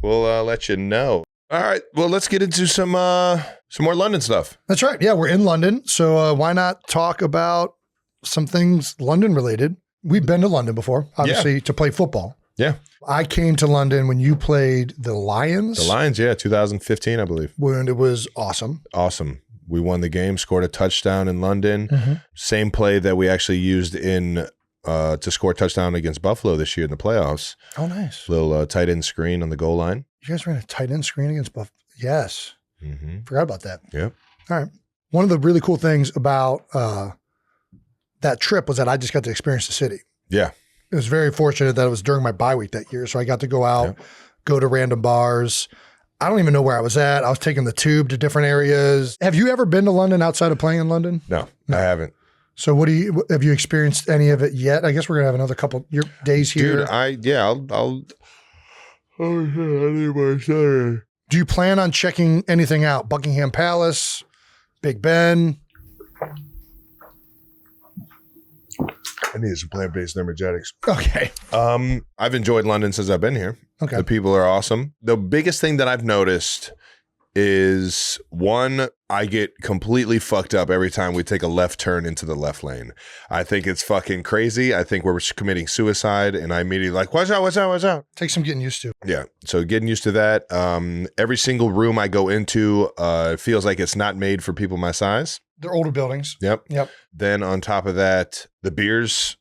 we'll let you know. All right. Well, let's get into some more London stuff. That's right. Yeah, we're in London. So why not talk about some things London related? We've been to London before, obviously, to play football. Yeah. I came to London when you played the Lions. The Lions, yeah, 2015, I believe. When it was awesome. Awesome. We won the game, scored a touchdown in London. Mm-hmm. Same play that we actually used to score a touchdown against Buffalo this year in the playoffs. Oh, nice. Little tight end screen on the goal line. You guys ran a tight end screen against Buffalo? Yes. Mm-hmm. Forgot about that. Yep. All right. One of the really cool things about that trip was that I just got to experience the city. Yeah. It was very fortunate that it was during my bye week that year. So I got to go out, go to random bars. I don't even know where I was at. I was taking the tube to different areas. Have you ever been to London outside of playing in London? No. I haven't. So have you experienced any of it yet? I guess we're going to have another couple days here. Dude, I'll oh, shit, I need my celery. Do you plan on checking anything out? Buckingham Palace, Big Ben? I need some plant-based energetics. Okay. I've enjoyed London since I've been here. Okay. The people are awesome. The biggest thing that I've noticed is, one, I get completely fucked up every time we take a left turn into the left lane. I think it's fucking crazy. I think we're committing suicide, and I immediately like, watch out, watch out, watch out. Takes some getting used to. Yeah. So getting used to that. Every single room I go into feels like it's not made for people my size. They're older buildings. Yep. Yep. Then on top of that, the beers,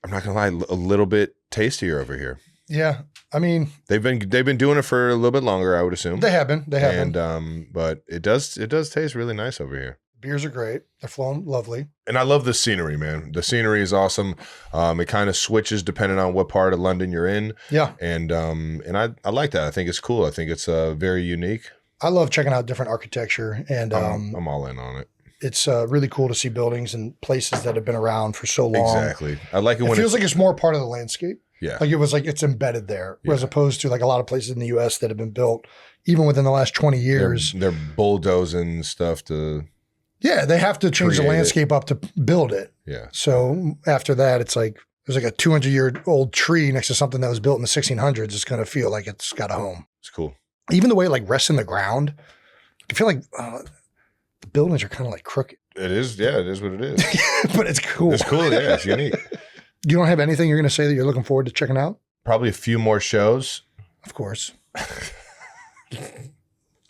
I'm not gonna lie, a little bit tastier over here. Yeah. I mean, they've been doing it for a little bit longer, I would assume. They have been. And but it does taste really nice over here. Beers are great. They're flowing lovely. And I love the scenery, man. The scenery is awesome. It kind of switches depending on what part of London you're in. Yeah. And I like that. I think it's cool. I think it's very unique. I love checking out different architecture, and I'm all in on it. It's really cool to see buildings and places that have been around for so long. Exactly. I like it when it feels like it's more part of the landscape. Yeah. Like it was like it's embedded there, as Yeah. opposed to like a lot of places in the U.S. that have been built even within the last 20 years. They're bulldozing stuff to, Yeah, they have to change the Create it. landscape up to build it. yeah. So after that, it's like there's like a 200-year-old tree next to something that was built in the 1600s. It's going to feel like it's got a home. It's cool. Even the way it like rests in the ground, I feel like the buildings are kind of like crooked, It is. Yeah, it is what it is. but it's cool. It's cool. Yeah, it's unique. You don't have anything you're going to say that you're looking forward to checking out? Probably a few more shows. Of course.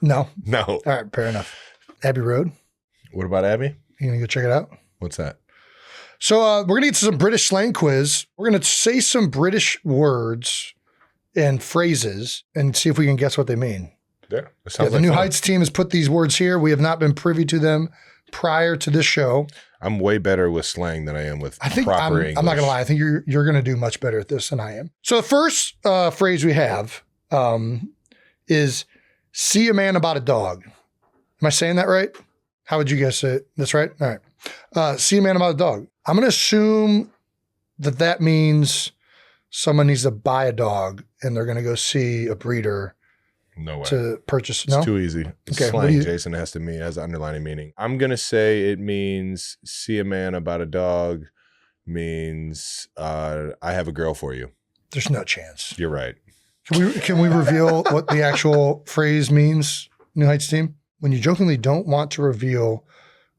No. No. All right, fair enough. Abbey Road. What about Abby? You going to go check it out? What's that? So we're going to get to some British slang quiz. We're going to say some British words and phrases and see if we can guess what they mean. Yeah. It Yeah, sounds the like New fun. Heights team has put these words here. We have not been privy to them prior to this show. I'm way better with slang than I am with I think proper I'm English. not going to lie. I think you're going to do much better at this than I am. So the first phrase we have is see a man about a dog. Am I saying that right? How would you guys say it? That's right? All right. See a man about a dog. I'm going to assume that means someone needs to buy a dog and they're going to go see a breeder No way. to purchase. It's No? too easy. It's Okay, what do slang, you- Jason. It has to mean has an underlining meaning. I'm gonna say it means see a man about a dog means I have a girl for you. There's no chance. You're right. Can we reveal what the actual phrase means, New Heights team? When you jokingly don't want to reveal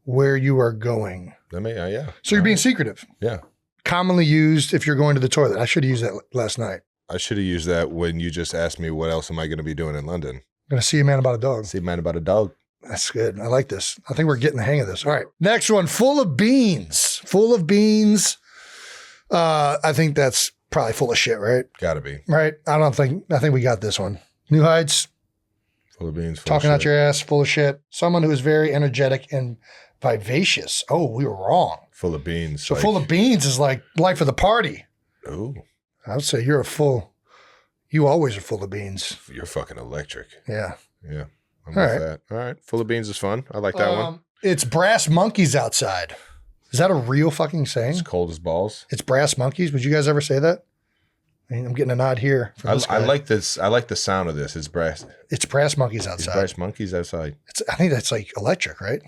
where you are going. That may, yeah. So you're being secretive. Yeah. Commonly used if you're going to the toilet. I should have used that last night. I should have used that when you just asked me what else am I going to be doing in London. I'm going to see a man about a dog. See a man about a dog. That's good. I like this. I think we're getting the hang of this. All right. Next one, full of beans. Full of beans. I think that's probably full of shit, right? Gotta be. Right? I think we got this one. New Heights, Full of beans. Full talking of out shit. your ass, full of shit. Someone who is very energetic and vivacious. Oh, we were wrong. Full of beans. So full of beans is like life of the party. Ooh, I would say you always are full of beans. you're fucking electric. Yeah. Yeah. I'm All with right. that. All right. Full of beans is fun. I like that one. It's brass monkeys outside. Is that a real fucking saying? It's cold as balls. It's brass monkeys. Would you guys ever say that? I mean, I'm getting a nod here. From this I guy. like this. I like the sound of this. It's brass. It's brass monkeys It's outside. brass monkeys outside. I think that's like electric, right?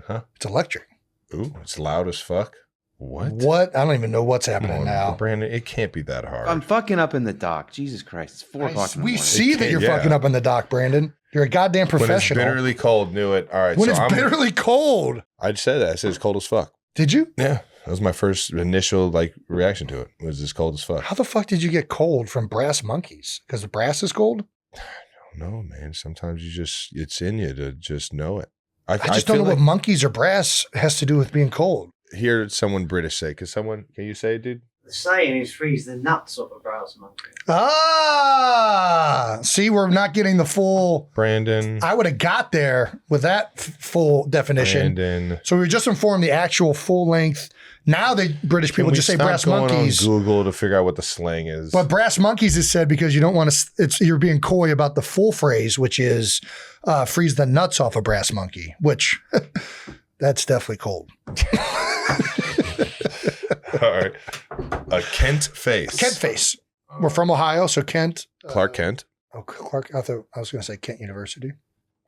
Huh? It's electric. Ooh, it's loud as fuck. What? What? I don't even know what's Come happening on, now. Brandon. It can't be that hard. I'm fucking up in the dock. Jesus Christ. It's 4 o'clock in the We morning. see that you're Yeah. fucking up in the dock, Brandon. You're a goddamn when it's professional. bitterly cold, knew it. All right. When so it's bitterly cold. I said that. I said it's cold as fuck. Did you? Yeah. That was my first initial reaction to it. Was it's cold as fuck. How the fuck did you get cold from brass monkeys? Because the brass is cold? No, man. Sometimes it's in you to just know it. I just don't know what monkeys or brass has to do with being cold. Hear someone British say. Can you say it, dude? The saying is freeze the nuts off a brass monkey. Ah, see, we're not getting the full. Brandon. I would have got there with that full definition. Brandon. So we were just informed the actual full length. Now British people Can we just say stop brass going monkeys. on Google to figure out what the slang is. But brass monkeys is said because you don't want to. You're being coy about the full phrase, which is freeze the nuts off a brass monkey. Which that's definitely cold. All right. A Kent face. Kent face. We're from Ohio, so Kent. Clark Kent. Oh, Clark. I thought I was going to say Kent University.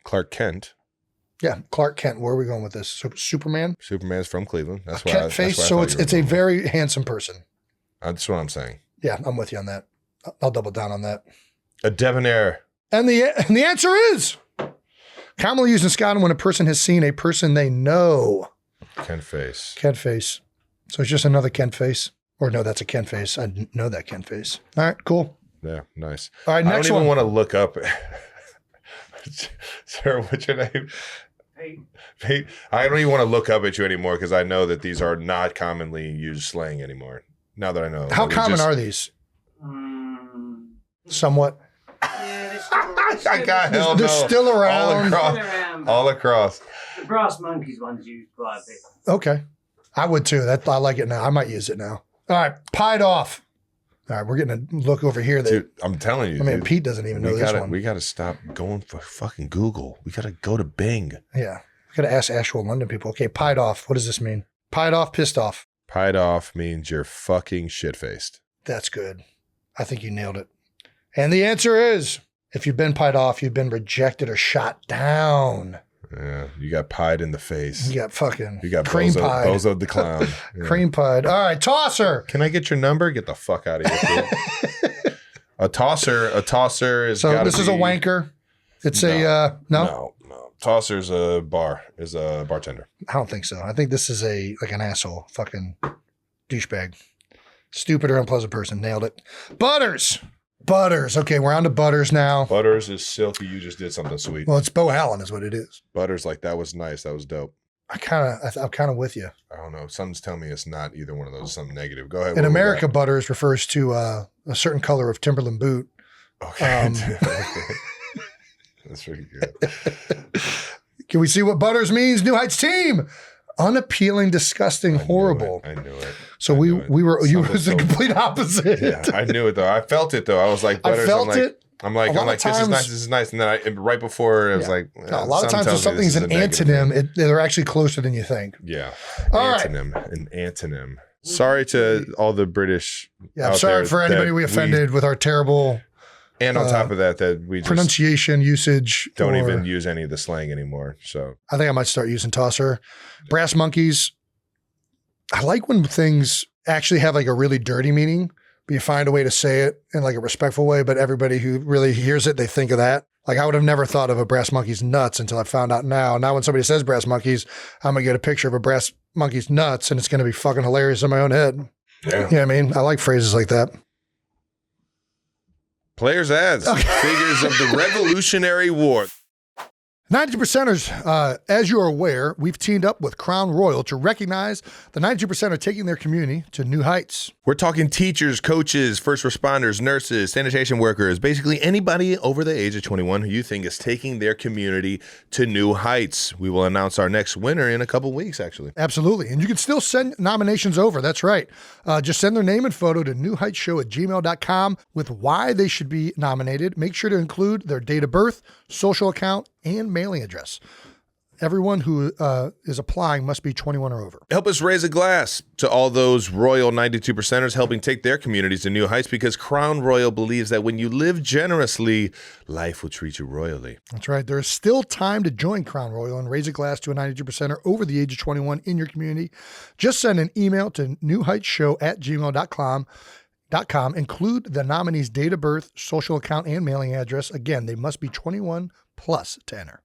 Clark Kent. Yeah, Clark Kent. Where are we going with this? Superman. Superman's from Cleveland. That's why. Kent face. So it's a very handsome person. That's what I'm saying. Yeah, I'm with you on that. I'll double down on that. A debonair. And the answer is commonly used in Scotland when a person has seen a person they know. Kent face. Kent face. So it's just another Kent face. Or no, that's a Kent face. I know that Kent face. All right, cool. Yeah, nice. All right, I next don't even one. want to look up. Sir, what's your name? Pete. I don't even want to look up at you anymore because I know that these are not commonly used slang anymore. Now that I know. How common are these? Somewhat. I got hell They're no. still around. All across. The brass monkeys one's used quite a bit. Okay. I would too. I like it now. I might use it now. All right. Pied off. All right. We're getting a look over here. Dude, I'm telling you. I mean, dude, Pete doesn't even know this one. We got to stop going for fucking Google. We got to go to Bing. Yeah. We got to ask actual London people. Okay. Pied off. What does this mean? Pied off, pissed off. Pied off means you're fucking shit-faced. That's good. I think you nailed it. And the answer is, if you've been pied off, you've been rejected or shot down. Yeah, you got pied in the face. You got fucking cream pied. Bozo the clown. Yeah. Cream pied. All right, tosser. Can I get your number? Get the fuck out of here, kid. A tosser is so this is a wanker. It's no? No. Tosser's a bartender. I don't think so. I think this is like an asshole, fucking douchebag, stupid or unpleasant person. Nailed it. Butters. Okay, we're on to Butters now. Butters is silky. You just did something sweet. Well, it's Beau Allen is what it is. Butters, like that was nice. That was dope. I'm kind of with you. I don't know. Something's telling me it's not either one of those. Something negative. Go ahead. In America, Butters refers to a certain color of Timberland boot. Okay. That's pretty good. Can we see what Butters means? New Heights team. Unappealing, disgusting, horrible. I knew it. So you was the complete opposite. Yeah, I knew it though. I felt it though. I was like, Butters. I'm like, this is nice. And then right before it was like, a lot of times when something's an antonym, they're actually closer than you think. Yeah. An antonym. Sorry to all the British. Yeah, I'm sorry for anybody we offended with our terrible. And on top of that we just pronunciation, usage. Don't even use any of the slang anymore. So I think I might start using tosser. Brass monkeys. I like when things actually have like a really dirty meaning, but you find a way to say it in like a respectful way, but everybody who really hears it, they think of that. Like I would have never thought of a brass monkey's nuts until I found out now. Now when somebody says brass monkeys, I'm going to get a picture of a brass monkey's nuts and it's going to be fucking hilarious in my own head. Yeah. You know what I mean? I like phrases like that. Players ads, figures of the Revolutionary War. 92%ers, as you are aware, we've teamed up with Crown Royal to recognize the 92% are taking their community to new heights. We're talking teachers, coaches, first responders, nurses, sanitation workers, basically anybody over the age of 21 who you think is taking their community to new heights. We will announce our next winner in a couple weeks, actually. Absolutely. And you can still send nominations over. That's right. Just send their name and photo to newheightshow@gmail.com with why they should be nominated. Make sure to include their date of birth, social account, and mailing address. Everyone who is applying must be 21 or over. Help us raise a glass to all those Royal 92%ers helping take their communities to new heights, because Crown Royal believes that when you live generously, life will treat you royally. That's right. There is still time to join Crown Royal and raise a glass to a 92%er over the age of 21 in your community. Just send an email to newheightshow@gmail.com. Include the nominee's date of birth, social account, and mailing address. Again, they must be 21 plus to enter.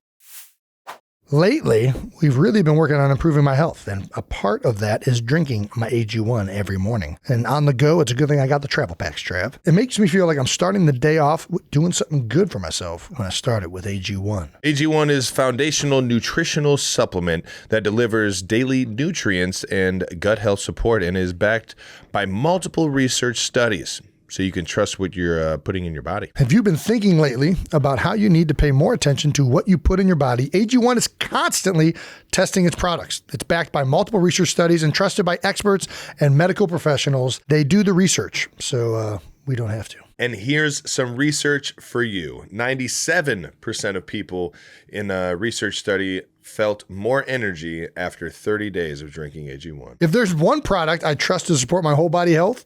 Lately, we've really been working on improving my health, and a part of that is drinking my AG1 every morning. And on the go, it's a good thing I got the travel packs, Trav. It makes me feel like I'm starting the day off doing something good for myself when I started with AG1. AG1 is foundational nutritional supplement that delivers daily nutrients and gut health support and is backed by multiple research studies, so you can trust what you're putting in your body. Have you been thinking lately about how you need to pay more attention to what you put in your body? AG1 is constantly testing its products. It's backed by multiple research studies and trusted by experts and medical professionals. They do the research, so we don't have to. And here's some research for you. 97% of people in a research study felt more energy after 30 days of drinking AG1. If there's one product I trust to support my whole body health,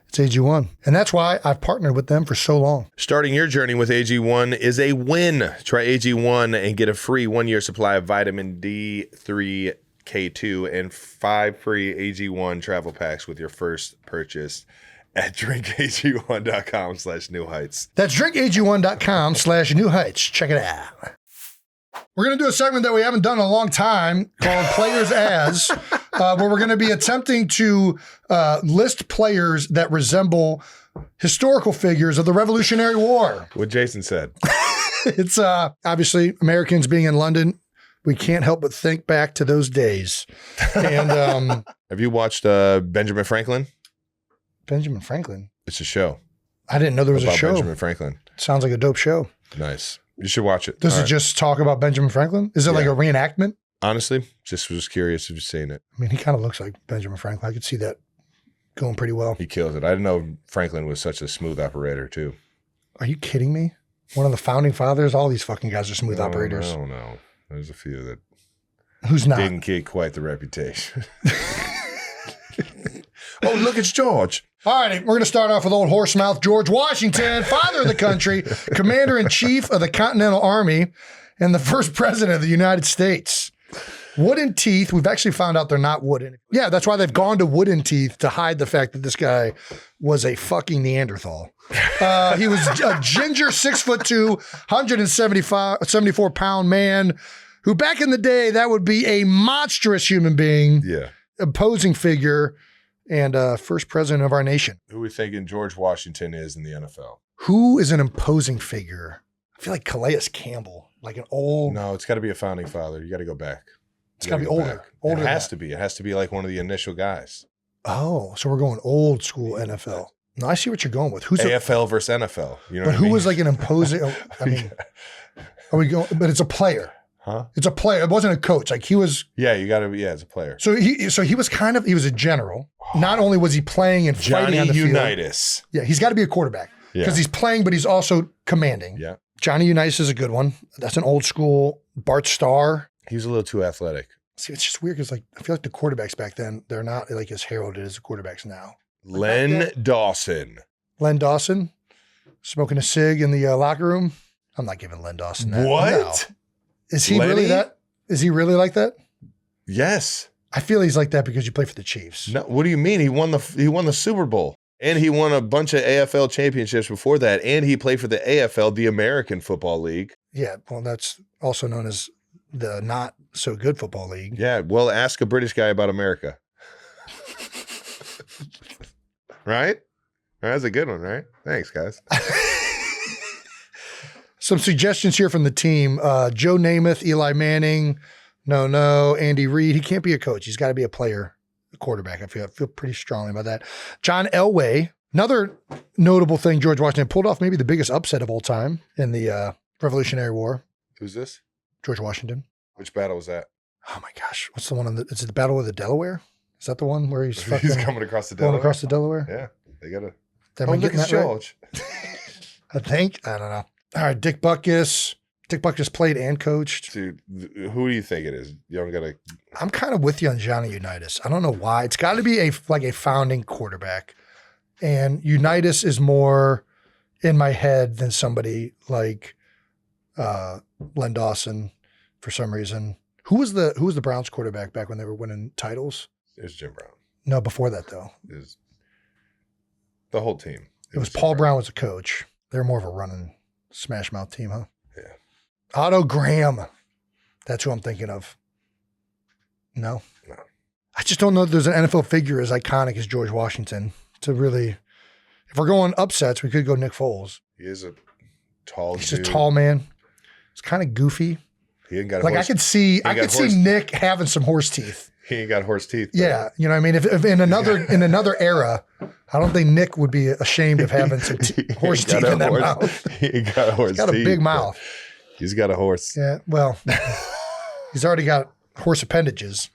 it's AG1. And that's why I've partnered with them for so long. Starting your journey with AG1 is a win. Try AG1 and get a free 1-year supply of vitamin D3, K2, and 5 free AG1 travel packs with your first purchase at drinkag1.com/newheights. That's drinkag1.com/newheights. Check it out. We're going to do a segment that we haven't done in a long time called Players As, where we're going to be attempting to list players that resemble historical figures of the Revolutionary War. What Jason said. It's obviously Americans being in London. We can't help but think back to those days. And have you watched Benjamin Franklin? Benjamin Franklin? It's a show. I didn't know there was a show. Benjamin Franklin. Sounds like a dope show. Nice. You should watch it. Does it just talk about Benjamin Franklin? Is it like a reenactment? Honestly, just was curious if you've seen it. I mean, he kind of looks like Benjamin Franklin. I could see that going pretty well. He kills it. I didn't know Franklin was such a smooth operator, too. Are you kidding me? One of the founding fathers? All these fucking guys are smooth operators. I don't know. There's a few that Who's not? Didn't get quite the reputation. Oh, look, it's George. All right, we're going to start off with old horse mouth George Washington, father of the country, commander-in-chief of the Continental Army, and the first president of the United States. Wooden teeth. We've actually found out they're not wooden. Yeah, that's why they've gone to wooden teeth to hide the fact that this guy was a fucking Neanderthal. He was a ginger 6'2", 174-pound man who back in the day, that would be a monstrous human being. Yeah. Imposing figure and first president of our nation. Who are we thinking George Washington is in the NFL? Who is an imposing figure? I feel like Calais Campbell, like an old. No, it's got to be a founding father. You got to go back. It's got to be older. Older. It has to be. It has to be like one of the initial guys. Oh, so we're going old school NFL. No, I see what you're going with. Who's AFL versus NFL? You know, but what who I mean? was like an imposing? I mean, are we going? But it's a player. Huh? It's a player. It wasn't a coach. Like he was. Yeah, you got to be. Yeah, as a player. So he was kind of. He was a general. Not only was he playing and fighting on the field. Johnny Unitas. Yeah, he's got to be a quarterback because he's playing, but he's also commanding. Yeah. Johnny Unitas is a good one. That's an old school. Bart Starr. He's a little too athletic. See, it's just weird because like I feel like the quarterbacks back then, they're not like as heralded as the quarterbacks now. Len Dawson. Len Dawson smoking a cig in the locker room. I'm not giving Len Dawson that. What? No. Is he really that? Is he really like that? Yes. I feel he's like that because you play for the Chiefs. No. What do you mean? He won the Super Bowl, and he won a bunch of AFL championships before that, and he played for the AFL, the American Football League. Yeah. Well, that's also known as the not so good football league. Yeah. Well, ask a British guy about America. Right? That's a good one, right? Thanks, guys. Some suggestions here from the team. Joe Namath, Eli Manning. No. Andy Reid. He can't be a coach. He's got to be a player, a quarterback. I feel pretty strongly about that. John Elway. Another notable thing, George Washington pulled off maybe the biggest upset of all time in the Revolutionary War. Who's this? George Washington. Which battle was that? Oh my gosh. What's the one is it the Battle of the Delaware? Is that the one where he's fucking He's coming across the going Delaware? across the Delaware? Yeah. They got to. Am I getting that right? George. I think. I don't know. All right, Dick Butkus. Dick Butkus played and coached. Dude, who do you think it is? You don't got to. I'm kind of with you on Johnny Unitas. I don't know why. It's got to be a founding quarterback. And Unitas is more in my head than somebody like Len Dawson for some reason. Who was the Browns quarterback back when they were winning titles? It was Jim Brown. No, before that though. It was the whole team. It was Paul Brown was a coach. They were more of a running smash mouth team, huh? Yeah. Otto Graham. That's who I'm thinking of. No. I just don't know that there's an NFL figure as iconic as George Washington to really. If we're going upsets, we could go Nick Foles. He is a tall He's dude. a tall man. He's kind of goofy. He ain't got Like horse, I could see Nick having some horse teeth. He ain't got horse teeth. Yeah, you know what I mean? If in another era, I don't think Nick would be ashamed of having some horse teeth in that mouth. He ain't got horse teeth. He's got a big mouth. He's got a horse. Yeah, well, he's already got horse appendages.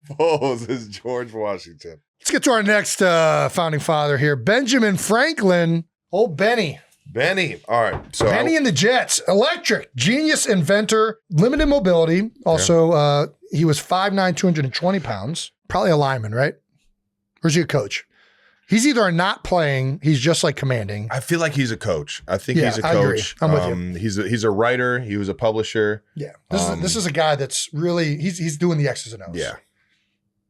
Foles is George Washington. Let's get to our next founding father here, Benjamin Franklin. Old Benny. Benny. All right. So Benny and the Jets. Electric. Genius inventor. Limited mobility. Also, he was 5'9", 220 pounds. Probably a lineman, right? Or is he a coach? He's either not playing, he's just like commanding. I feel like he's a coach. I think he's a I agree. coach. I'm with you. He's a writer. He was a publisher. Yeah. This is a guy that's really, he's doing the X's and O's. Yeah.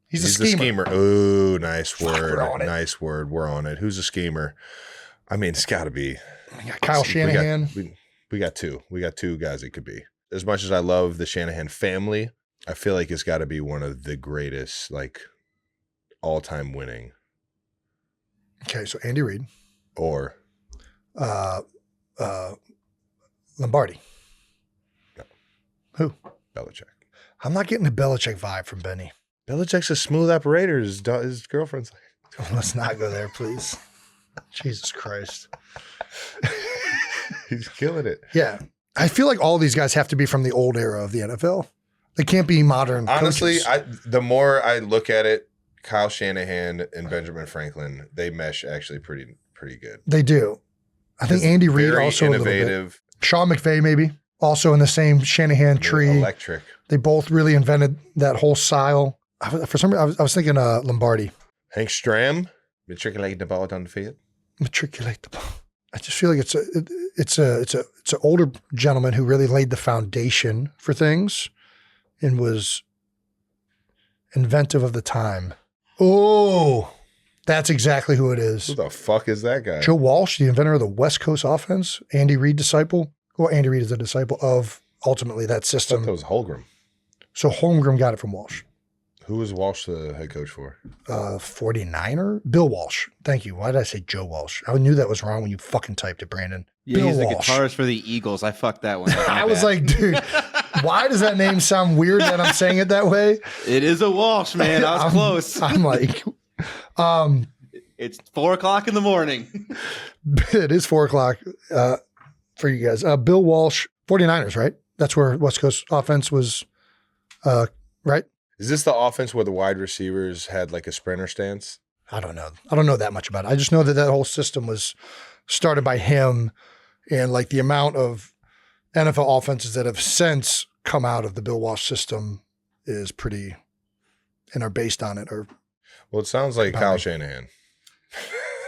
He's a schemer. Ooh, nice word. We're on it. Nice word. We're on it. Who's a schemer? I mean, it's got to be. Kyle Shanahan. We got two. We got two guys it could be. As much as I love the Shanahan family, I feel like it's got to be one of the greatest, like, all-time winning. Okay, so Andy Reid. Or? Lombardi. No. Who? Belichick. I'm not getting the Belichick vibe from Benny. Belichick's a smooth operator. His girlfriend's like, let's not go there, please. Jesus Christ. He's killing it. Yeah. I feel like all these guys have to be from the old era of the NFL. They can't be modern. Honestly, coaches. the more I look at it, Kyle Shanahan and Benjamin Franklin, they mesh actually pretty good. They do. I think Andy Reid also innovative. A little bit. Sean McVay maybe also in the same Shanahan tree. Electric. They both really invented that whole style. For some reason, I was thinking Lombardi. Hank Stram. Matriculate the ball down the field. Matriculate the ball. I just feel like it's an older gentleman who really laid the foundation for things and was inventive of the time. Oh, that's exactly who it is. Who the fuck is that guy? Joe Walsh, the inventor of the West Coast offense. Andy Reid disciple. Well, Andy Reid is a disciple of ultimately that I thought system. that was Holmgren. So Holmgren got it from Walsh. Who was Walsh the head coach for? 49er? Bill Walsh. Thank you. Why did I say Joe Walsh? I knew that was wrong when you fucking typed it, Brandon. Yeah, Bill he's the Walsh. guitarist for the Eagles. I fucked that one up. I was like, dude, why does that name sound weird that I'm saying it that way? It is a Walsh, man. I was close. I'm like, It's 4 o'clock in the morning. it is 4 o'clock for you guys. Bill Walsh, 49ers, right? That's where West Coast offense was, right? Is this the offense where the wide receivers had like a sprinter stance? I don't know. I don't know that much about it. I just know that that whole system was started by him, and like the amount of NFL offenses that have since come out of the Bill Walsh system is pretty, and are based on it. Or Well, it sounds like Kyle Shanahan.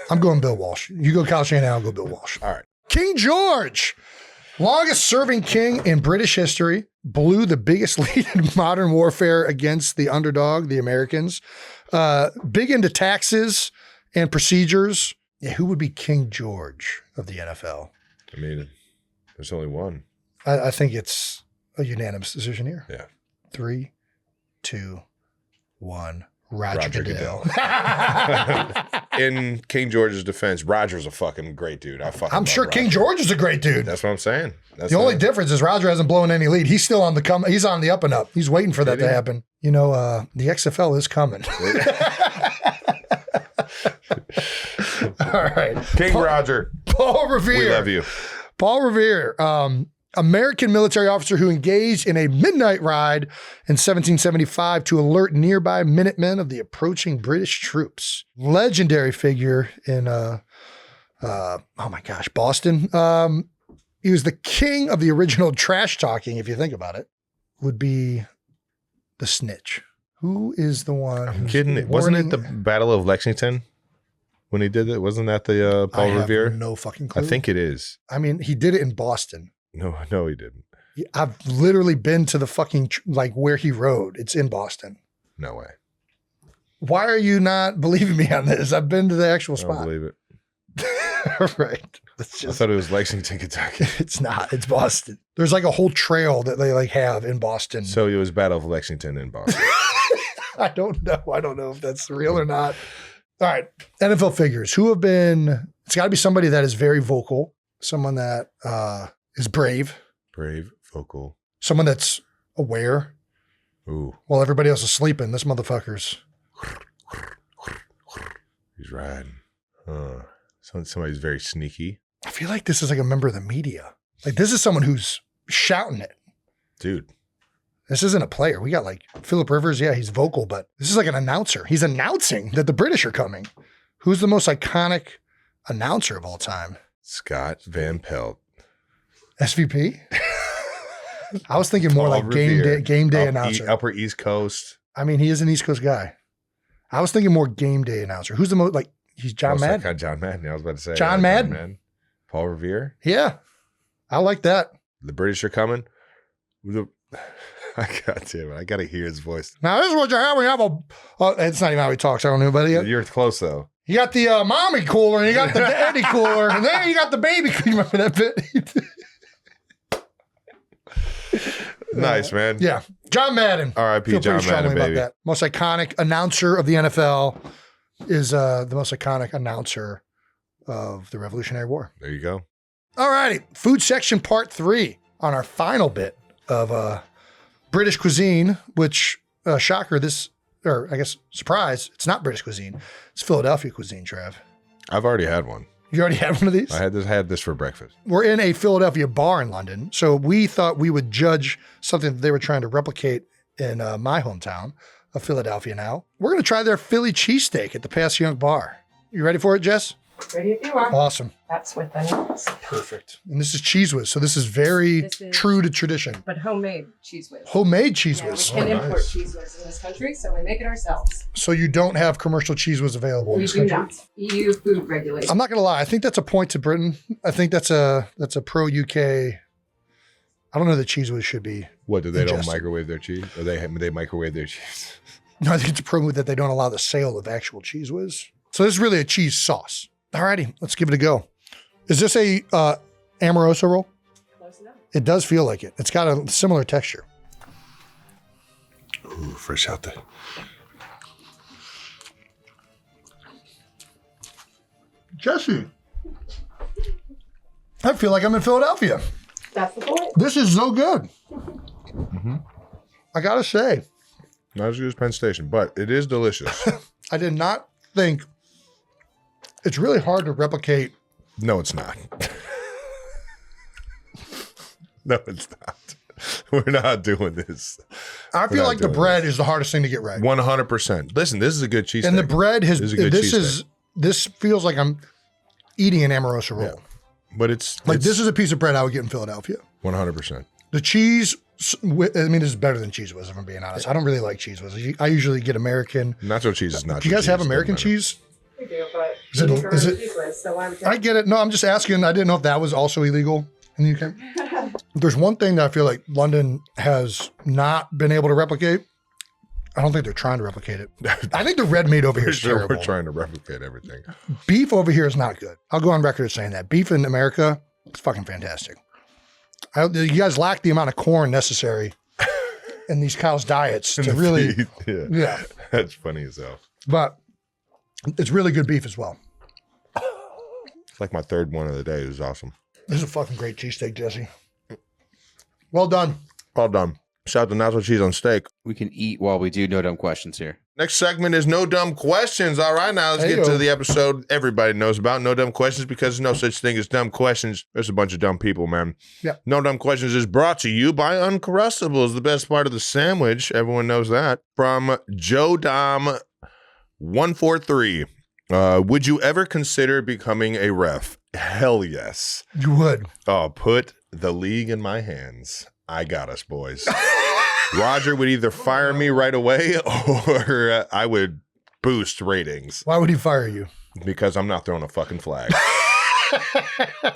I'm going Bill Walsh. You go Kyle Shanahan, I'll go Bill Walsh. All right. King George, longest serving king in British history, blew the biggest lead in modern warfare against the underdog, the Americans. Big into taxes and procedures. Yeah, who would be King George of the NFL? I mean, there's only one. I think it's a unanimous decision here. Yeah. 3, 2, 1. Roger Goodell. In King George's defense, Roger's a fucking great dude. I'm sure love King Roger. George is a great dude. That's what I'm saying. That's The only what- difference is Roger hasn't blown any lead. He's still on the he's on the up and up. He's waiting for that Did to he? happen. You know, the XFL is coming. All right. King Roger. Paul Revere. We love you. Paul Revere, American military officer who engaged in a midnight ride in 1775 to alert nearby Minutemen of the approaching British troops. Legendary figure in, oh my gosh, Boston. He was the king of the original trash talking, if you think about it, would be the snitch. Who is the one? I'm who's kidding. Wasn't it the warning- Battle of Lexington when he did it? Wasn't that the I Paul have Revere? no fucking clue. I think it is. I mean, he did it in Boston. No, he didn't. I've literally been to the fucking, like where he rode. It's in Boston. No way. Why are you not believing me on this? I've been to the actual I don't spot. believe it. Right. It's I just, thought it was Lexington, Kentucky. it's not. It's Boston. There's like a whole trail that they like have in Boston. So it was Battle of Lexington in Boston. I don't know. I don't know if that's real or not. All right. NFL figures who have been, it's got to be somebody that is very vocal, someone that is brave, Brave, vocal. someone that's aware Ooh, while everybody else is sleeping. This motherfucker's. he's riding. Somebody's very sneaky. I feel like this is like a member of the media. Like this is someone who's shouting it. Dude, This isn't a player. We got like Phillip Rivers. Yeah, he's vocal, but this is like an announcer. He's announcing that the British are coming. Who's the most iconic announcer of all time? Scott Van Pelt. SVP? I was thinking more Paul like Revere. game day announcer. Upper East Coast. I mean, he is an East Coast guy. I was thinking more game day announcer. Who's the most like he's John Oh, Madden? sorry, John Madden. I was about to say. John Madden. Paul Revere. Yeah. I like that. The British are coming. God damn it. I got to hear his voice. Now, this is what you have when you have a. It's not even how he talks. I don't know about it yet. You're close, though. You got the mommy cooler and you got the daddy cooler and then you got the baby cooler. You remember that bit? Nice, man. Yeah. John Madden. R.I.P. Feel John pretty strongly Madden, about baby. that. Most iconic announcer of the NFL is the most iconic announcer of the Revolutionary War. There you go. All righty. Food section part 3 on our final bit of British cuisine, which, shocker, or I guess surprise, it's not British cuisine. It's Philadelphia cuisine, Trav. I've already had one. You already had one of these? I had this for breakfast. We're in a Philadelphia bar in London, so we thought we would judge something that they were trying to replicate in my hometown of Philadelphia now. We're going to try their Philly cheesesteak at the Passyunk Bar. You ready for it, Jess? Ready if you are. Awesome. That's with the nuts. Perfect. And this is Cheese Whiz. So this is very true to tradition. But homemade Cheese Whiz. Homemade Cheese Yeah, we Whiz. can import Cheese Whiz in this country, so we make it ourselves. So you don't have commercial Cheese Whiz available in We this do country? not. EU food regulations. I'm not gonna lie. I think that's a point to Britain. I think that's a pro UK. I don't know that Cheese Whiz should be. What, do they don't ingested. microwave their cheese? Or they microwave their cheese? No, I think it's a pro that they don't allow the sale of actual Cheese Whiz. So this is really a cheese sauce. Alrighty, let's give it a go. Is this a Amoroso roll? Close enough. It does feel like it. It's got a similar texture. Ooh, fresh out there. Jesse, I feel like I'm in Philadelphia. That's the point. This is so good. I gotta say, Not as good as Penn Station, but it is delicious. I did not think it's really hard to replicate. No, it's not. No, it's not. We're not doing this. I We're feel not like the doing bread is the hardest thing to get right. 100%. Listen, this is a good cheese. And the bread has, This is a good cheesesteak. this feels like I'm eating an Amoroso roll. Yeah. But it's Like this is a piece of bread I would get in Philadelphia. 100%. The cheese, I mean, this is better than Cheese Whiz, if I'm being honest. I don't really like Cheese Whiz. I usually get American. Nacho cheese is not. Do you guys have American cheese? We do, but Is it- we make our is own it- Cheese Whiz, so why would you? I get it. No, I'm just asking. I didn't know if that was also illegal in the UK. There's one thing that I feel like London has not been able to replicate. I don't think they're trying to replicate it. I think the red meat over here is Sure, terrible. we're trying to replicate everything. Beef over here is not good. I'll go on record as saying that. Beef in America is fucking fantastic. You guys lack the amount of corn necessary in these cows' diets to really, yeah. yeah. That's funny as hell. But it's really good beef as well. It's like my third one of the day. It was awesome. This is a fucking great cheesesteak, Jesse. Well done. All done. Shout out to nacho cheese on steak. We can eat while we do no dumb questions here. Next segment is No Dumb Questions. All right, now let's get Hey-o. to the episode everybody knows about, No Dumb Questions, because there's no such thing as dumb questions. There's a bunch of dumb people, man. Yeah. No Dumb Questions is brought to you by Uncrustables, the best part of the sandwich. Everyone knows that. From Joe Dom 143. Would you ever consider becoming a ref? Hell yes. You would. Oh, put the league in my hands. I got us, boys. Roger would either fire me right away or I would boost ratings Why would he fire you? because I'm not throwing a fucking flag.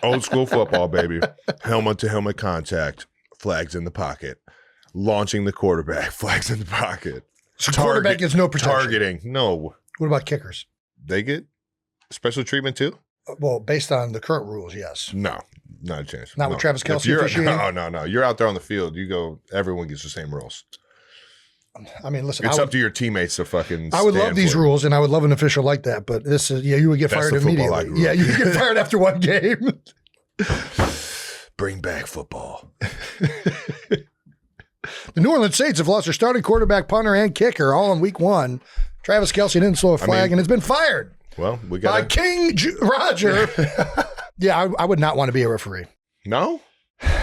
Old school football, baby. Helmet to helmet contact. Flags in the pocket. Launching the quarterback. Flags in the pocket. So quarterback gets no protection. Targeting. No. What about kickers? They get special treatment too? Well, based on the current rules, yes. No. Not a chance. Not No. with Travis If Kelce you're- officiating? No. You're out there on the field. You go, everyone gets the same rules. I mean, listen, It's I up would, to your teammates to fucking I would love stand these for it. rules, and I would love an official like that. But this is, yeah, you would get That's fired the football I immediately. grew Yeah, up. you would get fired after one game. Bring back football. The New Orleans Saints have lost their starting quarterback, punter, and kicker all in week one. Travis Kelce didn't slow a flag and has been fired Well, we by got King Roger. Yeah, I would not want to be a referee. No?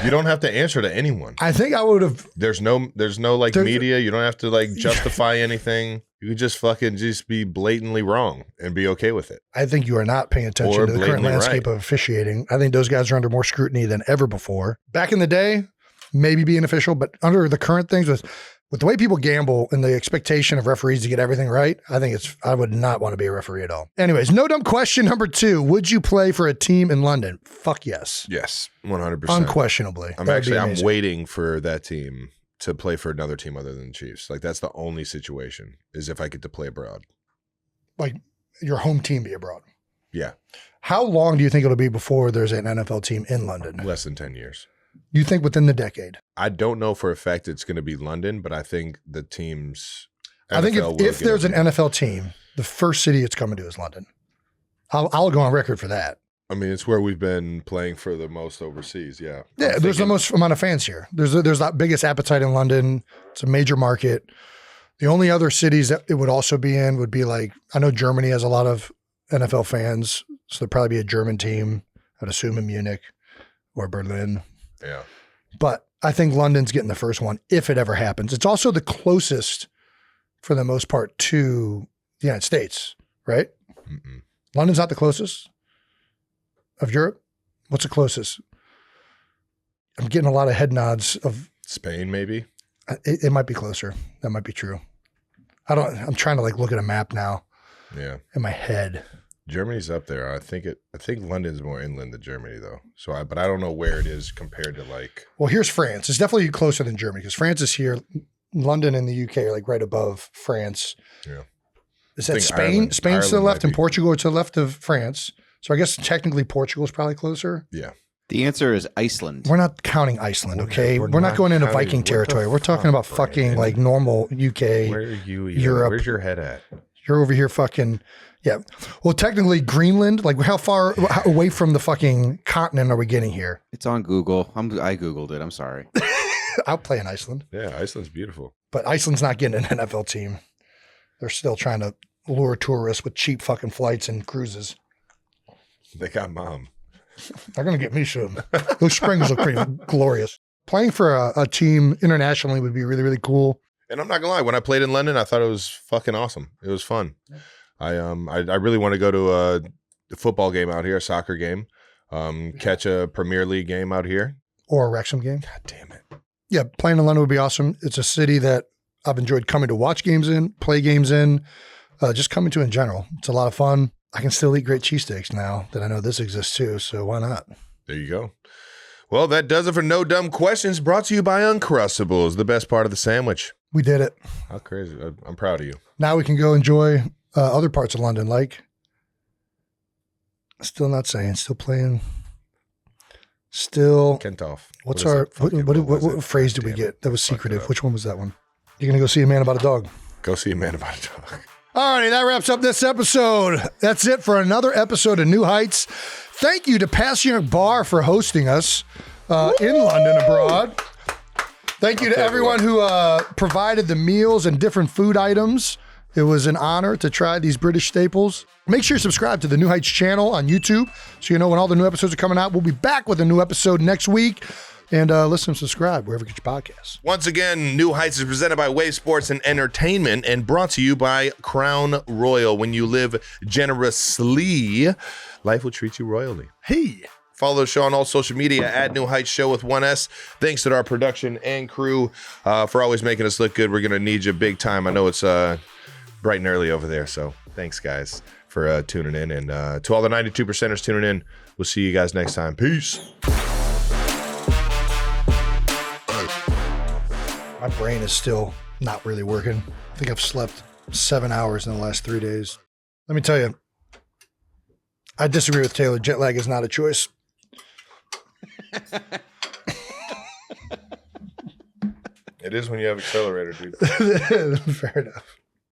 You don't have to answer to anyone. I think I would have. There's no like There's- media. You don't have to like justify anything. You could just fucking just be blatantly wrong and be okay with it. I think you are not paying attention Or to the current blatantly landscape of officiating. I think those guys are under more scrutiny than ever before. Back in the day, maybe being official, but under the current things with the way people gamble and the expectation of referees to get everything right, I would not want to be a referee at all. Anyways, no dumb question number 2. Would you play for a team in London? Fuck yes. Yes, 100%. Unquestionably. I'm That'd be I'm amazing. waiting for that team to play for another team other than the Chiefs. Like that's the only situation is if I get to play abroad. Like your home team be abroad. Yeah, How long do you think it'll be before there's an NFL team in London? less than 10 years. You think within the decade? I don't know for a fact it's going to be London, but I think the teams. I think NFL will if get there's an them. NFL team, the first city it's coming to is London. I'll go on record for that. I mean, it's where we've been playing for the most overseas. Yeah. Yeah, I'm there's the thinking- most amount of fans here. There's the biggest appetite in London. It's a major market. The only other cities that it would also be in would be like, I know Germany has a lot of NFL fans, so there'd probably be a German team, I'd assume in Munich or Berlin. Yeah. But I think London's getting the first one if it ever happens. It's also the closest, for the most part, to the United States, right? Mm-mm. London's not the closest. of Europe? What's the closest? I'm getting a lot of head nods of Spain, maybe. it might be closer. That might be true. I'm trying to like look at a map now. Yeah. In my head. Germany's up there. I think London's more inland than Germany though. But I don't know where it is compared to like. Well, here's France. It's definitely closer than Germany because France is here. London and the UK are like right above France. Yeah. Is that Spain? Spain's to the left and Portugal to the left of France. So I guess technically Portugal is probably closer. Yeah. The answer is Iceland. We're not counting Iceland, okay? We're not going into Viking territory. We're talking about fucking like normal UK. Where are you? Europe. Where's your head at? You're over here fucking, yeah. Well, technically Greenland, like how far away from the fucking continent are we getting here? It's on Google. I Googled it. I'm sorry. I'll play in Iceland. Yeah, Iceland's beautiful. But Iceland's not getting an NFL team. They're still trying to lure tourists with cheap fucking flights and cruises. They got mom. They're going to get me soon. Those springs look pretty glorious. Playing for a team internationally would be really, really cool. And I'm not gonna lie, when I played in London, I thought it was fucking awesome. It was fun. I really want to go to a football game out here, a soccer game, catch a Premier League game out here. Or a Wrexham game. God damn it. Yeah, playing in London would be awesome. It's a city that I've enjoyed coming to watch games in, play games in, just coming to in general. It's a lot of fun. I can still eat great cheesesteaks now that I know this exists too, so why not? There you go. Well, that does it for No Dumb Questions, brought to you by Uncrustables, the best part of the sandwich. We did it. How crazy. I'm proud of you. Now we can go enjoy other parts of London, like, still not saying, still playing, still. Kentoff. What's what phrase did we get? That was secretive. Which one was that one? You're going to go see a man about a dog. Go see a man about a dog. All righty, that wraps up this episode. That's it for another episode of New Heights. Thank you to Passyunk Bar for hosting us in London abroad. Thank you to everyone who provided the meals and different food items. It was an honor to try these British staples. Make sure you subscribe to the New Heights channel on YouTube so you know when all the new episodes are coming out. We'll be back with a new episode next week. And listen and subscribe wherever you get your podcasts. Once again, New Heights is presented by Wave Sports and Entertainment and brought to you by Crown Royal. When you live generously, life will treat you royally. Hey. Follow the show on all social media at New Heights Show with 1S. Thanks to our production and crew for always making us look good. We're going to need you big time. I know it's bright and early over there. So thanks, guys, for tuning in. And to all the 92%ers tuning in, we'll see you guys next time. Peace. My brain is still not really working. I think I've slept 7 hours in the last 3 days. Let me tell you, I disagree with Taylor. Jet lag is not a choice. It is when you have accelerator, dude. Fair enough.